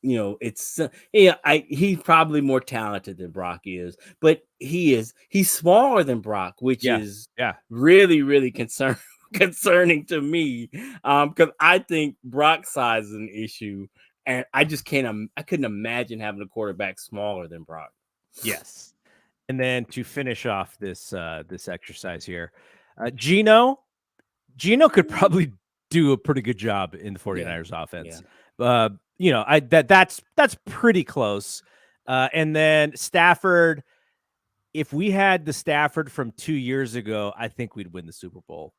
He's probably more talented than Brock is, but he's smaller than Brock, which is really, really concerning to me. Because I think Brock's size is an issue, and I just I couldn't imagine having a quarterback smaller than Brock.
Yes. And then to finish off this exercise here, Gino could probably do a pretty good job in the 49ers offense. That's pretty close. And then Stafford, if we had the Stafford from 2 years ago, I think we'd win the Super Bowl.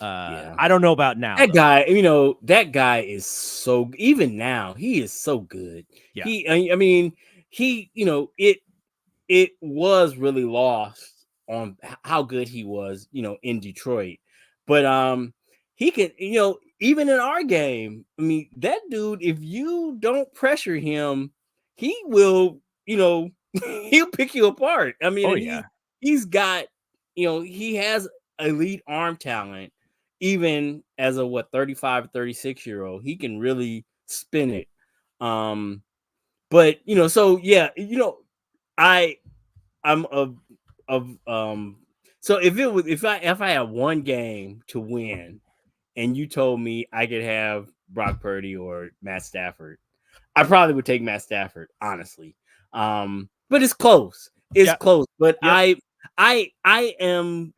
I don't know about now.
That guy is so, even now, he is so good.
Yeah.
It was really lost on how good he was, in Detroit. But he can, even in our game, that dude, if you don't pressure him, he will, he'll pick you apart. He's got, he has elite arm talent, even as a 35, 36-year-old. He can really spin it. But so if I had one game to win and you told me I could have Brock Purdy or Matt Stafford, I probably would take Matt Stafford, honestly. But it's close. Close. But I am,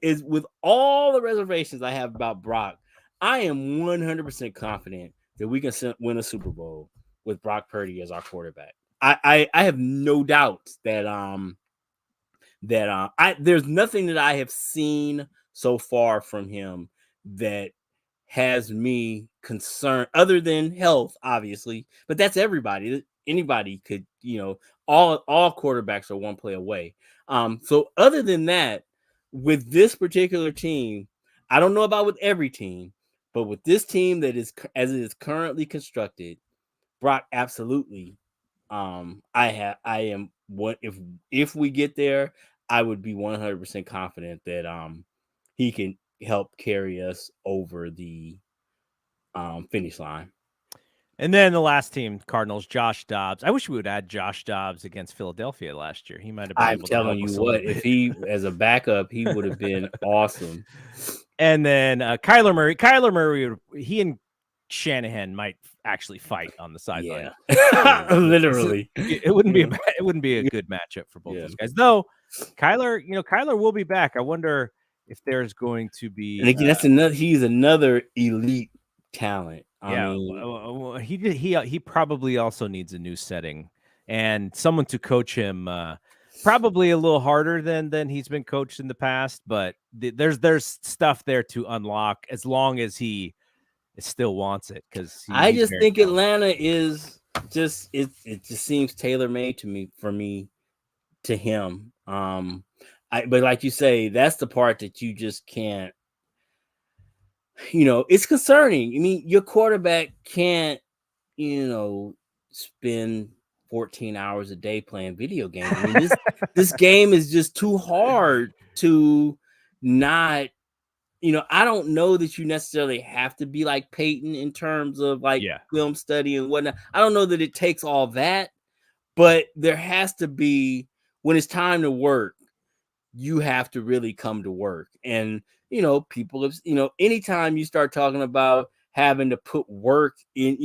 is with all the reservations I have about Brock, I am 100% confident that we can win a Super Bowl with Brock Purdy as our quarterback. I have no doubt that there's nothing that I have seen so far from him that has me concerned, other than health, obviously. But that's everybody. Anybody could, all quarterbacks are one play away. So other than that, with this particular team, I don't know about with every team, but with this team that is as it is currently constructed, Brock absolutely. I am what if we get there, I would be 100% confident that he can help carry us over the finish line.
And then the last team, Cardinals, Josh Dobbs. I wish we would add Josh Dobbs against Philadelphia last year. He might have been able to help us a little bit.
If he as a backup, he would have been awesome.
And then Kyler Murray. Kyler Murray, he and Shanahan might actually fight on the sideline.
Yeah. Literally.
It wouldn't be a good matchup for both those guys. Though Kyler will be back. I wonder if there's going to be,
and again, he's another elite talent.
He probably also needs a new setting and someone to coach him probably a little harder than he's been coached in the past, but there's stuff there to unlock as long as he still wants it, because
I just think Atlanta is just it just seems tailor-made to him. But like you say, that's the part that you just can't, it's concerning. Your quarterback can't, spend 14 hours a day playing video games. This game is just too hard to not, I don't know that you necessarily have to be like Peyton in terms of film study and whatnot. I don't know that it takes all that, but there has to be, when it's time to work, you have to really come to work. And, people have, anytime you start talking about having to put work in,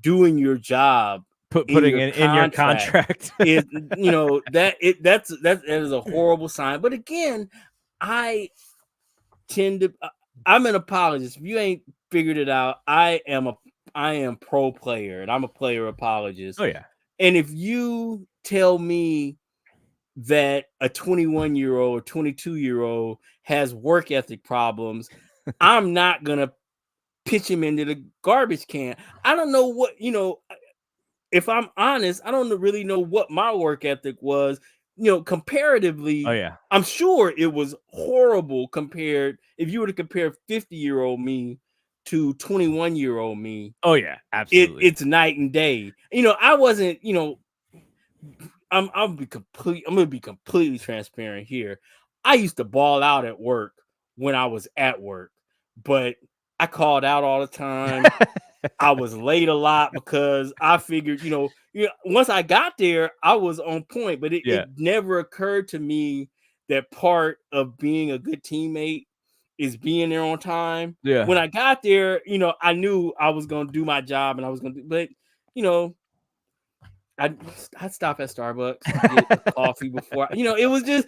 doing your job,
putting it in your contract,
that is a horrible sign. But again, I tend to. I'm an apologist. If you ain't figured it out, I am pro player, and I'm a player apologist.
Oh yeah.
And if you tell me that a 21-year-old or 22-year-old has work ethic problems, I'm not gonna pitch him into the garbage can. I don't know what, if I'm honest, I don't really know what my work ethic was.
Oh
Comparatively,
yeah.
I'm sure it was horrible compared if you were to compare 50-year-old me to 21-year-old me.
Oh yeah. Absolutely.
It's night and day. I wasn't, I'm gonna be completely transparent here. I used to ball out at work when I was at work, but I called out all the time. I was late a lot because I figured, once I got there, I was on point, but
Yeah.
it never occurred to me that part of being a good teammate is being there on time.
Yeah.
When I got there, I knew I was going to do my job and I was going to, but, you know, I'd stop at Starbucks to get a coffee before. It was just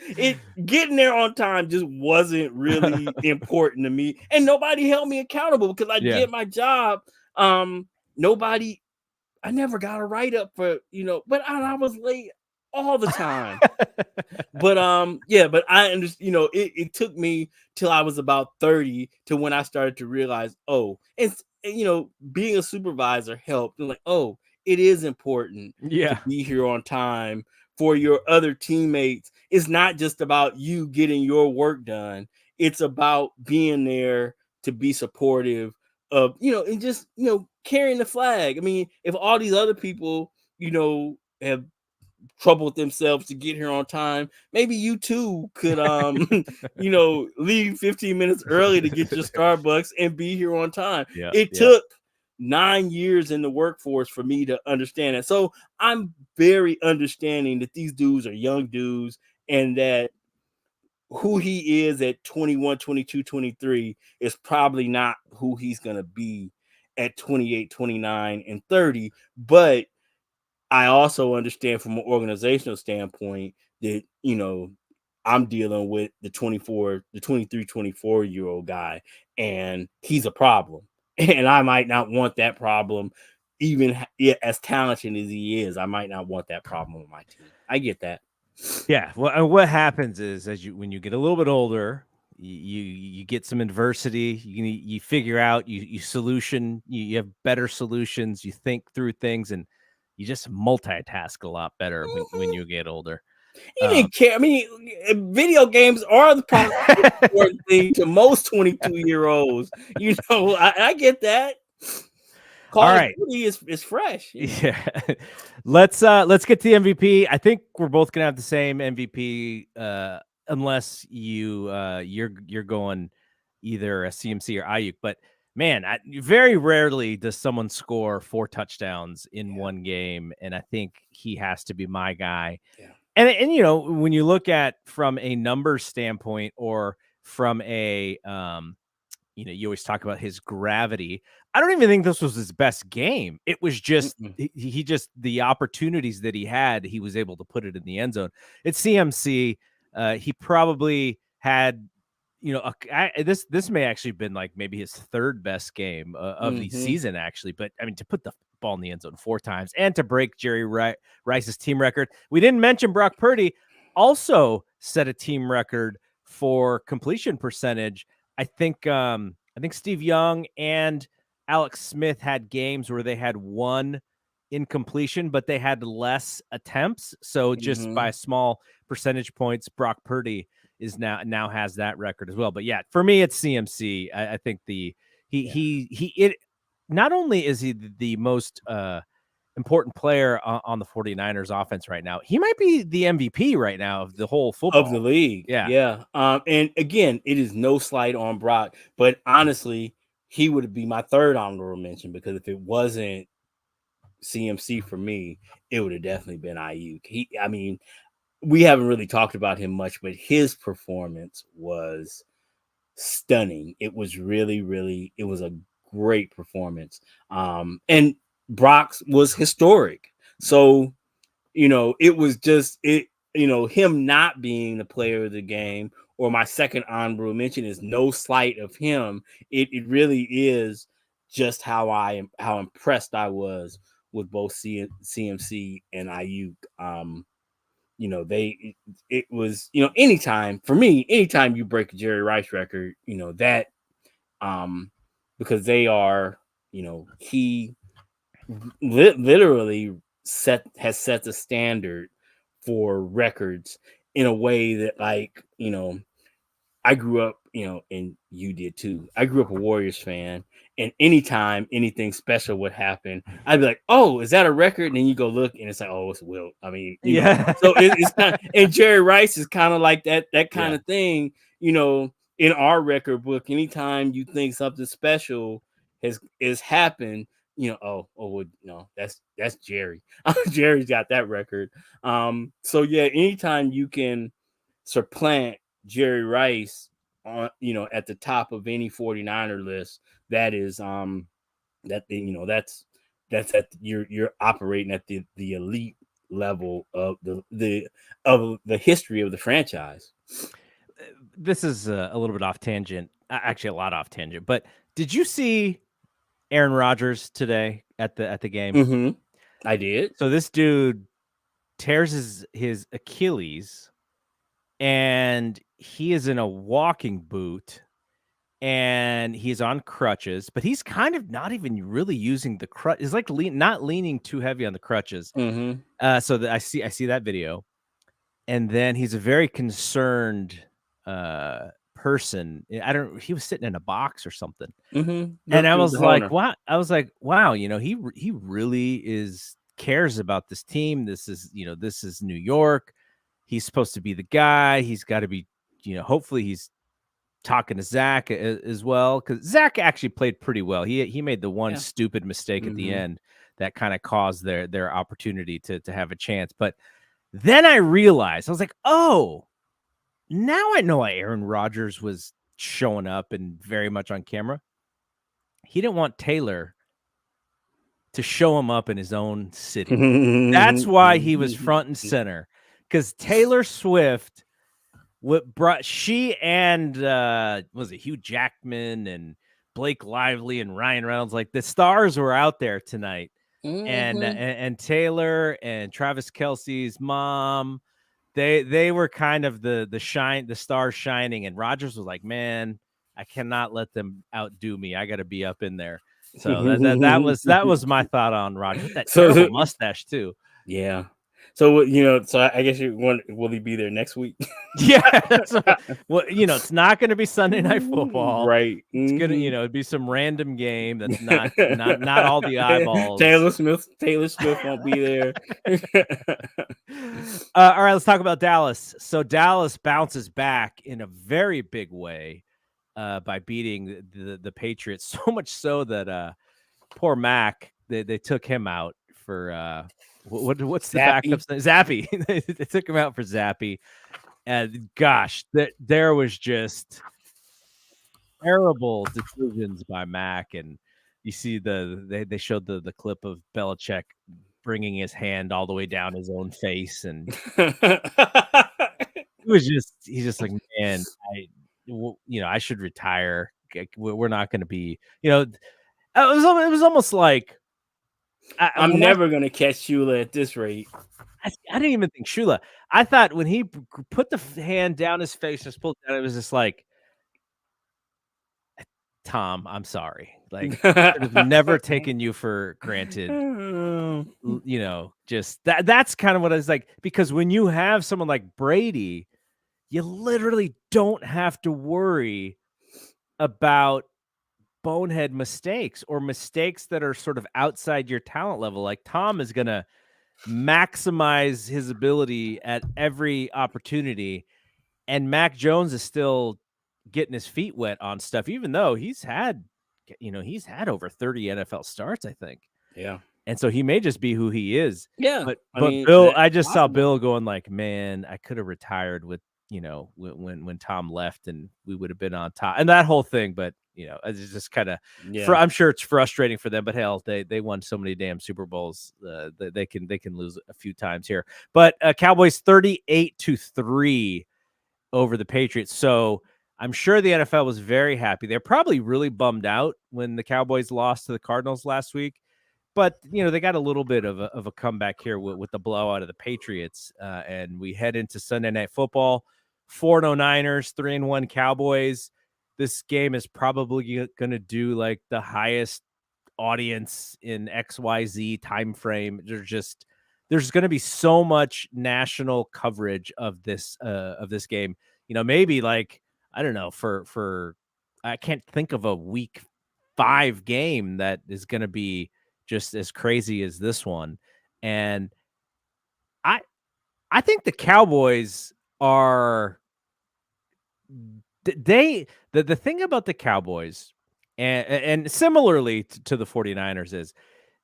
getting there on time just wasn't really important to me, and nobody held me accountable because I
Yeah.
did my job. Nobody, I never got a write up for but I was late all the time. But but I understand. It took me till I was about 30 to when I started to realize, and being a supervisor helped. And like, it is important to
Yeah.
be here on time for your other teammates. It's not just about you getting your work done. It's about being there to be supportive of, and just, carrying the flag. I mean, if all these other people, have troubled themselves to get here on time, maybe you too could leave 15 minutes early to get your Starbucks and be here on time.
Yeah.
It
Yeah.
took 9 years in the workforce for me to understand it. So I'm very understanding that these dudes are young dudes, and that who he is at 21, 22, 23 is probably not who he's going to be at 28, 29, and 30. But I also understand from an organizational standpoint that, I'm dealing with the 23, 24-year-old guy, and he's a problem. And I might not want that problem, even as talented as he is. I might not want that problem on my team. I get that.
Yeah. Well, and what happens is, when you get a little bit older, you get some adversity. You figure out, you solution. You have better solutions. You think through things, and you just multitask a lot better when you get older.
He didn't care. I mean, video games are probably the most important thing to most 22-year-olds. I get that.
All
Call of
right.
Duty is fresh.
Yeah. Let's get to the MVP. I think we're both gonna have the same MVP, unless you're going either a CMC or Ayuk. But man, very rarely does someone score 4 touchdowns in one game, and I think he has to be my guy.
Yeah.
And when you look at from a numbers standpoint, or from a you always talk about his gravity. I don't even think this was his best game. It was just he just, the opportunities that he had, he was able to put it in the end zone. It's CMC. He probably had, this may actually have been like maybe his 3rd best game of the season, actually. But I mean, to put the ball in the end zone 4 times and to break Jerry Rice's team record. We didn't mention Brock Purdy also set a team record for completion percentage. I think Steve Young and Alex Smith had games where they had 1 incompletion, but they had less attempts. So just by small percentage points, Brock Purdy is now has that record as well. But yeah, for me, it's CMC. I think it not only is he the most important player on the 49ers offense right now, he might be the MVP right now of the whole football
of the league.
Yeah.
And again, it is no slight on Brock, but honestly, he would be my 3rd honorable mention, because if it wasn't CMC for me, it would have definitely been Ayuk. I mean, we haven't really talked about him much, but his performance was stunning. It was really, really, it was a great performance. And Brock's was historic. So, it was just him not being the player of the game, or my second honorable mention is no slight of him. It really is just how impressed I was with both CMC and Ayuk. It was, anytime you break a Jerry Rice record, that because they are, he literally has set the standard for records in a way that, like, I grew up, and you did too. I grew up a Warriors fan, and anytime anything special would happen, I'd be like, "Oh, is that a record?" And then you go look, and it's like, "Oh, it's Wilt." I mean,
Yeah.
So it's kind of, and Jerry Rice is kind of like that kind of thing, in our record book. Anytime you think something special has happened, well, no, that's Jerry. Jerry's got that record. So yeah, anytime you can supplant Jerry Rice on, at the top of any 49er list, that is that's at you're operating at the elite level of the history of the franchise.
This is a little bit off tangent, actually a lot off tangent, but did you see Aaron Rodgers today at the game?
Mm-hmm. I did.
So this dude tears his Achilles, and he is in a walking boot, and he's on crutches, but he's kind of not even really using the crutch. It's like not leaning too heavy on the crutches.
Mm-hmm.
So that I see that video, and then he's a very concerned person. He was sitting in a box or something.
Mm-hmm.
And I was like, wow. He really cares about this team. This is New York. He's supposed to be the guy. He's got to be, hopefully he's talking to Zach as well, because Zach actually played pretty well. He made the one stupid mistake at the end that kind of caused their opportunity to have a chance. But then I realized, I was like, oh, now I know why Aaron Rodgers was showing up and very much on camera. He didn't want Taylor to show him up in his own city. That's why he was front and center, because Taylor Swift she and was it Hugh Jackman and Blake Lively and Ryan Reynolds, like the stars were out there tonight. And Taylor and Travis Kelce's mom, they were kind of the stars shining, and Rodgers was like, man, I cannot let them outdo me. I got to be up in there. So that was my thought on Rodgers. That terrible mustache too.
Yeah. So so I guess will he be there next week?
Yeah. Well, it's not going to be Sunday Night Football,
right?
It's gonna, it'd be some random game that's not all the eyeballs.
Taylor Swift won't be there.
All right, let's talk about Dallas. So Dallas bounces back in a very big way by beating the Patriots, so much so that poor Mac, they took him out for what's the backup? Zappy. They took him out for Zappy. And gosh, there was just terrible decisions by Mac. And you see they showed the clip of Belichick bringing his hand all the way down his own face, and he's just like, man, I should retire. We're not going to be, it was almost like
I'm never going to catch Shula at this rate.
I didn't even think Shula. I thought when he put the hand down his face, just pulled down, it was just like, Tom, I'm sorry. Like, I've never taken you for granted. Just that's kind of what I was like, because when you have someone like Brady, you literally don't have to worry about bonehead mistakes or mistakes that are sort of outside your talent level. Like, Tom is going to maximize his ability at every opportunity, and Mac Jones is still getting his feet wet on stuff, even though he's had over 30 NFL starts, I think.
Yeah.
And so he may just be who he is.
Yeah.
But Bill, I just saw Bill going like, man, I could have retired with, when Tom left, and we would have been on top and that whole thing. But, it's just kind of, I'm sure it's frustrating for them, but hell, they won so many damn Super Bowls. They can lose a few times here, but Cowboys 38-3 over the Patriots. So I'm sure the NFL was very happy. They're probably really bummed out when the Cowboys lost to the Cardinals last week. But, they got a little bit of a comeback here with the blowout of the Patriots. And we head into Sunday Night Football. 4-0 Niners, 3-1 Cowboys. This game is probably going to do like the highest audience in XYZ time frame. There's going to be so much national coverage of this game. Maybe like, I don't know, for I can't think of a week 5 game that is going to be just as crazy as this one. And I I think the Cowboys are the thing about the Cowboys and similarly to the 49ers is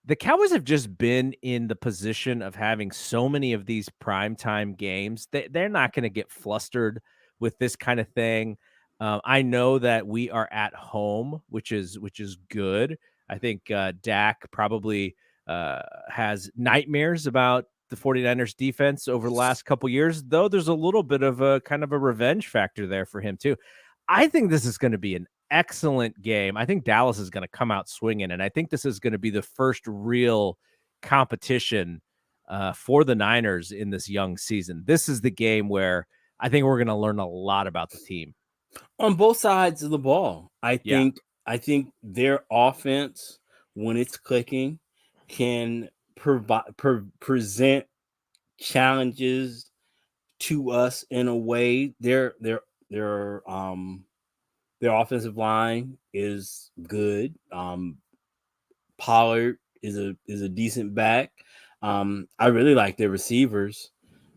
the Cowboys have just been in the position of having so many of these primetime games. They're not going to get flustered with this kind of thing. I know that we are at home, which is good. I think Dak probably has nightmares about the 49ers defense over the last couple years, though there's a little bit of a kind of a revenge factor there for him too. I think this is going to be an excellent game. I think Dallas is going to come out swinging, and I think this is going to be the first real competition for the Niners in this young season. This is the game where I think we're going to learn a lot about the team
on both sides of the ball.
Yeah.
I think their offense, when it's clicking, can present challenges to us in a way. Their offensive line is good. Pollard is a decent back. I really like their receivers.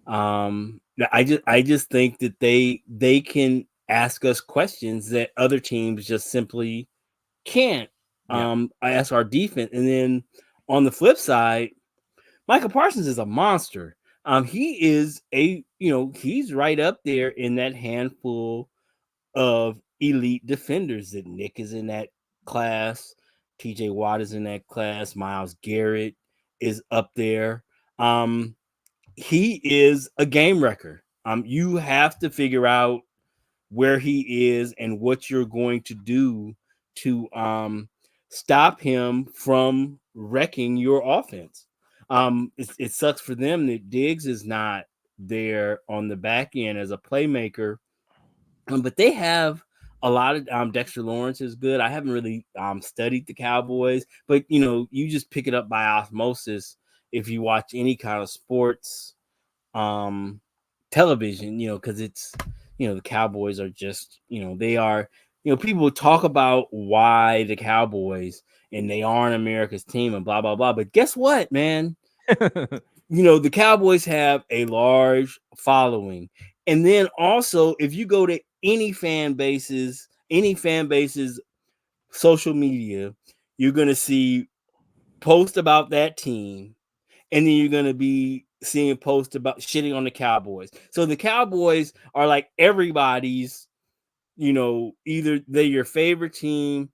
I just think that they can ask us questions that other teams just simply can't. I ask our defense, and then on the flip side, Michael Parsons is a monster. He is he's right up there in that handful of elite defenders. That Nick is in that class, TJ Watt is in that class, Myles Garrett is up there. He is a game wrecker. You have to figure out where he is and what you're going to do to stop him from wrecking your offense. It sucks for them that Diggs is not there on the back end as a playmaker, but they have a lot of Dexter Lawrence is good. I haven't really studied the Cowboys, but you just pick it up by osmosis if you watch any kind of sports television, because it's the Cowboys are just they are people talk about why the Cowboys and they aren't America's team and blah blah blah, but guess what, man? The Cowboys have a large following, and then also if you go to any fan bases social media, you're gonna see posts about that team, and then you're gonna be seeing posts about shitting on the Cowboys. So the Cowboys are like everybody's, either they're your favorite team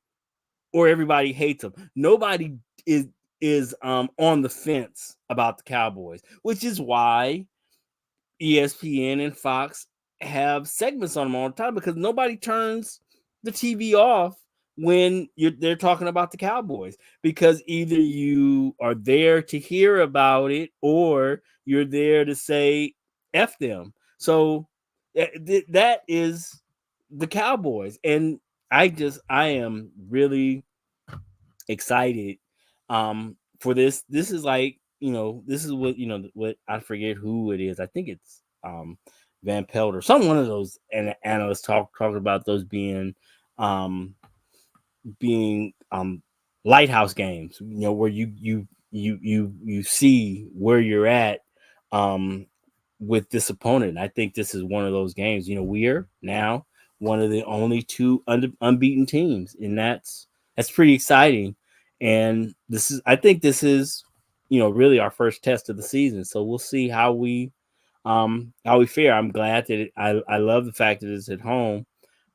or everybody hates them. Nobody is on the fence about the Cowboys, which is why ESPN and Fox have segments on them all the time, because nobody turns the TV off when they're talking about the Cowboys, because either you are there to hear about it or you're there to say F them. So that is the Cowboys. And I am really excited for this. This is like, this is what I forget who it is. I think it's Van Pelt or some one of those analysts talking about those being lighthouse games, where you see where you're at with this opponent. I think this is one of those games. We're now one of the only two unbeaten teams, and that's pretty exciting. And I think this is really our first test of the season. So we'll see how we fare. I'm glad that I love the fact that it's at home.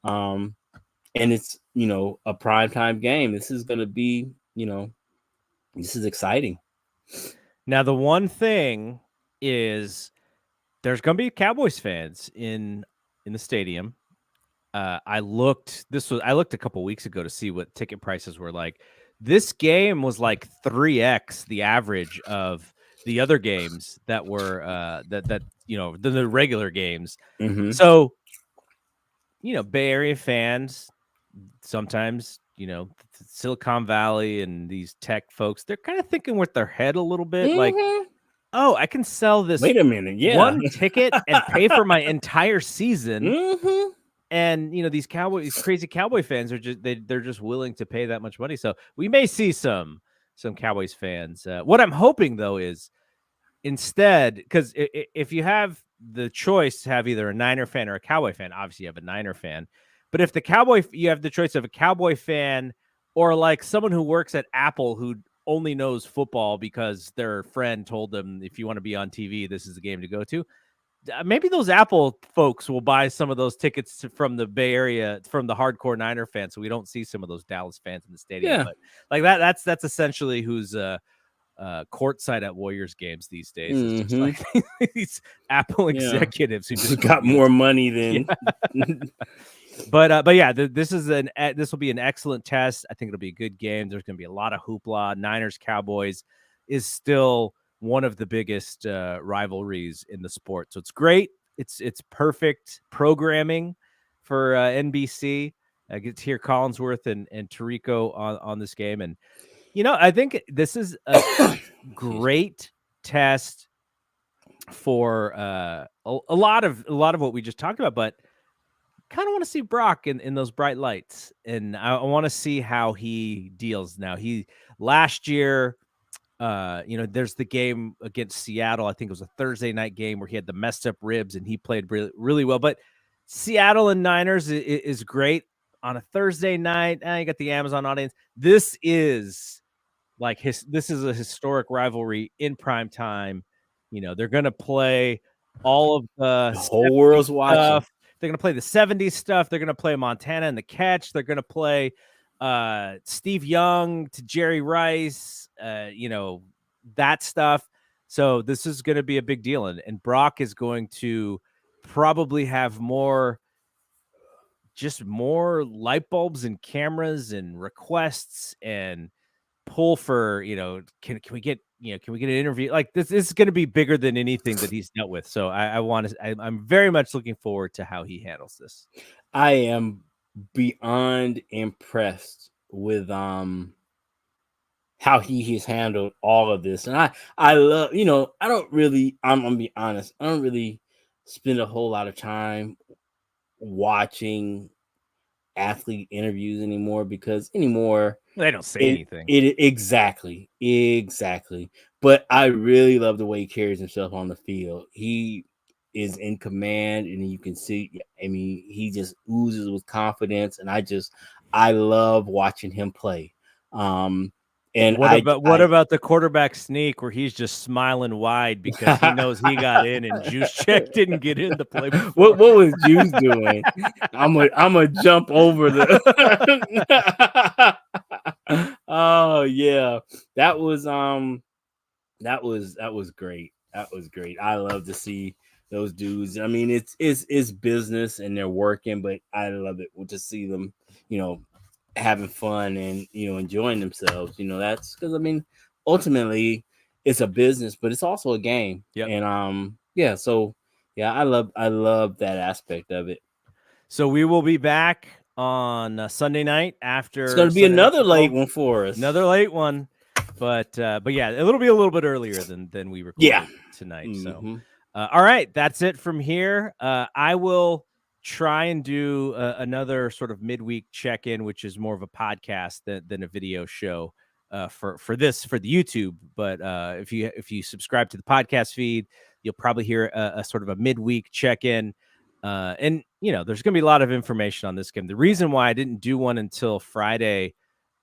And it's a primetime game. This is going to be this is exciting.
Now the one thing is there's going to be Cowboys fans in in the stadium. I looked a couple weeks ago to see what ticket prices were like. This game was like 3x the average of the other games that were the regular games.
Mm-hmm.
So, Bay Area fans sometimes, Silicon Valley and these tech folks, they're kind of thinking with their head a little bit like,
Mm-hmm.
oh, I can sell this
Wait a minute. Yeah.
one ticket and pay for my entire season.
Mm-hmm.
And these crazy Cowboy fans are they're just willing to pay that much money. So we may see some Cowboys fans. What I'm hoping though is instead, because if you have the choice to have either a Niner fan or a Cowboy fan, obviously you have a Niner fan. But if you have the choice of a Cowboy fan or like someone who works at Apple who only knows football because their friend told them if you want to be on TV, this is the game to go to. Maybe those Apple folks will buy some of those tickets from the Bay Area, from the hardcore Niner fans, so we don't see some of those Dallas fans in the stadium.
Yeah.
But like that's essentially who's courtside at Warriors games these days. It's just like these Apple executives who just
got more money than.
Yeah. But yeah, this will be an excellent test. I think it'll be a good game. There's going to be a lot of hoopla. Niners Cowboys is still one of the biggest rivalries in the sport. So it's great. It's perfect programming for NBC. I get to hear Collinsworth and Tirico on this game. And, I think this is a great test for a lot of what we just talked about. But kind of want to see Brock in those bright lights. And I want to see how he deals now. Last year, there's the game against Seattle. I think it was a Thursday night game where he had the messed up ribs and he played really, really well. But Seattle and Niners is great on a Thursday night. You got the Amazon audience. This is this is a historic rivalry in prime time. They're going to play all of the
whole world's watching.
They're going to play the 70s stuff. They're going to play Montana and the Catch. They're going to play Steve Young to Jerry Rice, that stuff. So this is going to be a big deal. And Brock is going to probably have more light bulbs and cameras and requests and pull for, can we get an interview? Like this is going to be bigger than anything that he's dealt with. So I'm very much looking forward to how he handles this.
I am beyond impressed with how he has handled all of this. And I love, I'm gonna be honest, I don't really spend a whole lot of time watching athlete interviews anymore because
they don't say anything.
Exactly. But I really love the way he carries himself on the field. He is in command, and you can see. I mean, he just oozes with confidence, and I love watching him play. And
what about the quarterback sneak where he's just smiling wide because he knows he got in and Juszczyk didn't get in the play before?
What was Juice doing? I'm a jump over the. Oh yeah, that was great. That was great. I love to see those dudes. I mean, it's business and they're working, but I love it to see them, having fun and enjoying themselves. That's because ultimately it's a business, but it's also a game.
Yep.
And so I love that aspect of it.
So we will be back on Sunday night after.
It's going to be another late one for us.
Another late one, but yeah, it'll be a little bit earlier than we recorded tonight.
Mm-hmm.
So all right, that's it from here. I will try and do another sort of midweek check-in, which is more of a podcast than a video show for the YouTube. But if you subscribe to the podcast feed, you'll probably hear a sort of a midweek check-in. And there's going to be a lot of information on this game. The reason why I didn't do one until Friday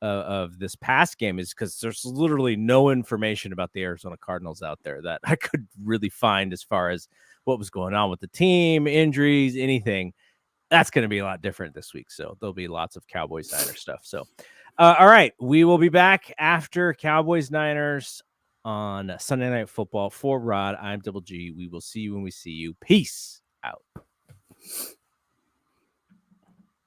of this past game is because there's literally no information about the Arizona Cardinals out there that I could really find as far as what was going on with the team, injuries, anything. That's going to be a lot different this week. So there'll be lots of Cowboys Niners stuff. So, all right, we will be back after Cowboys Niners on Sunday Night Football. For Rod, I'm Double G. We will see you when we see you. Peace out.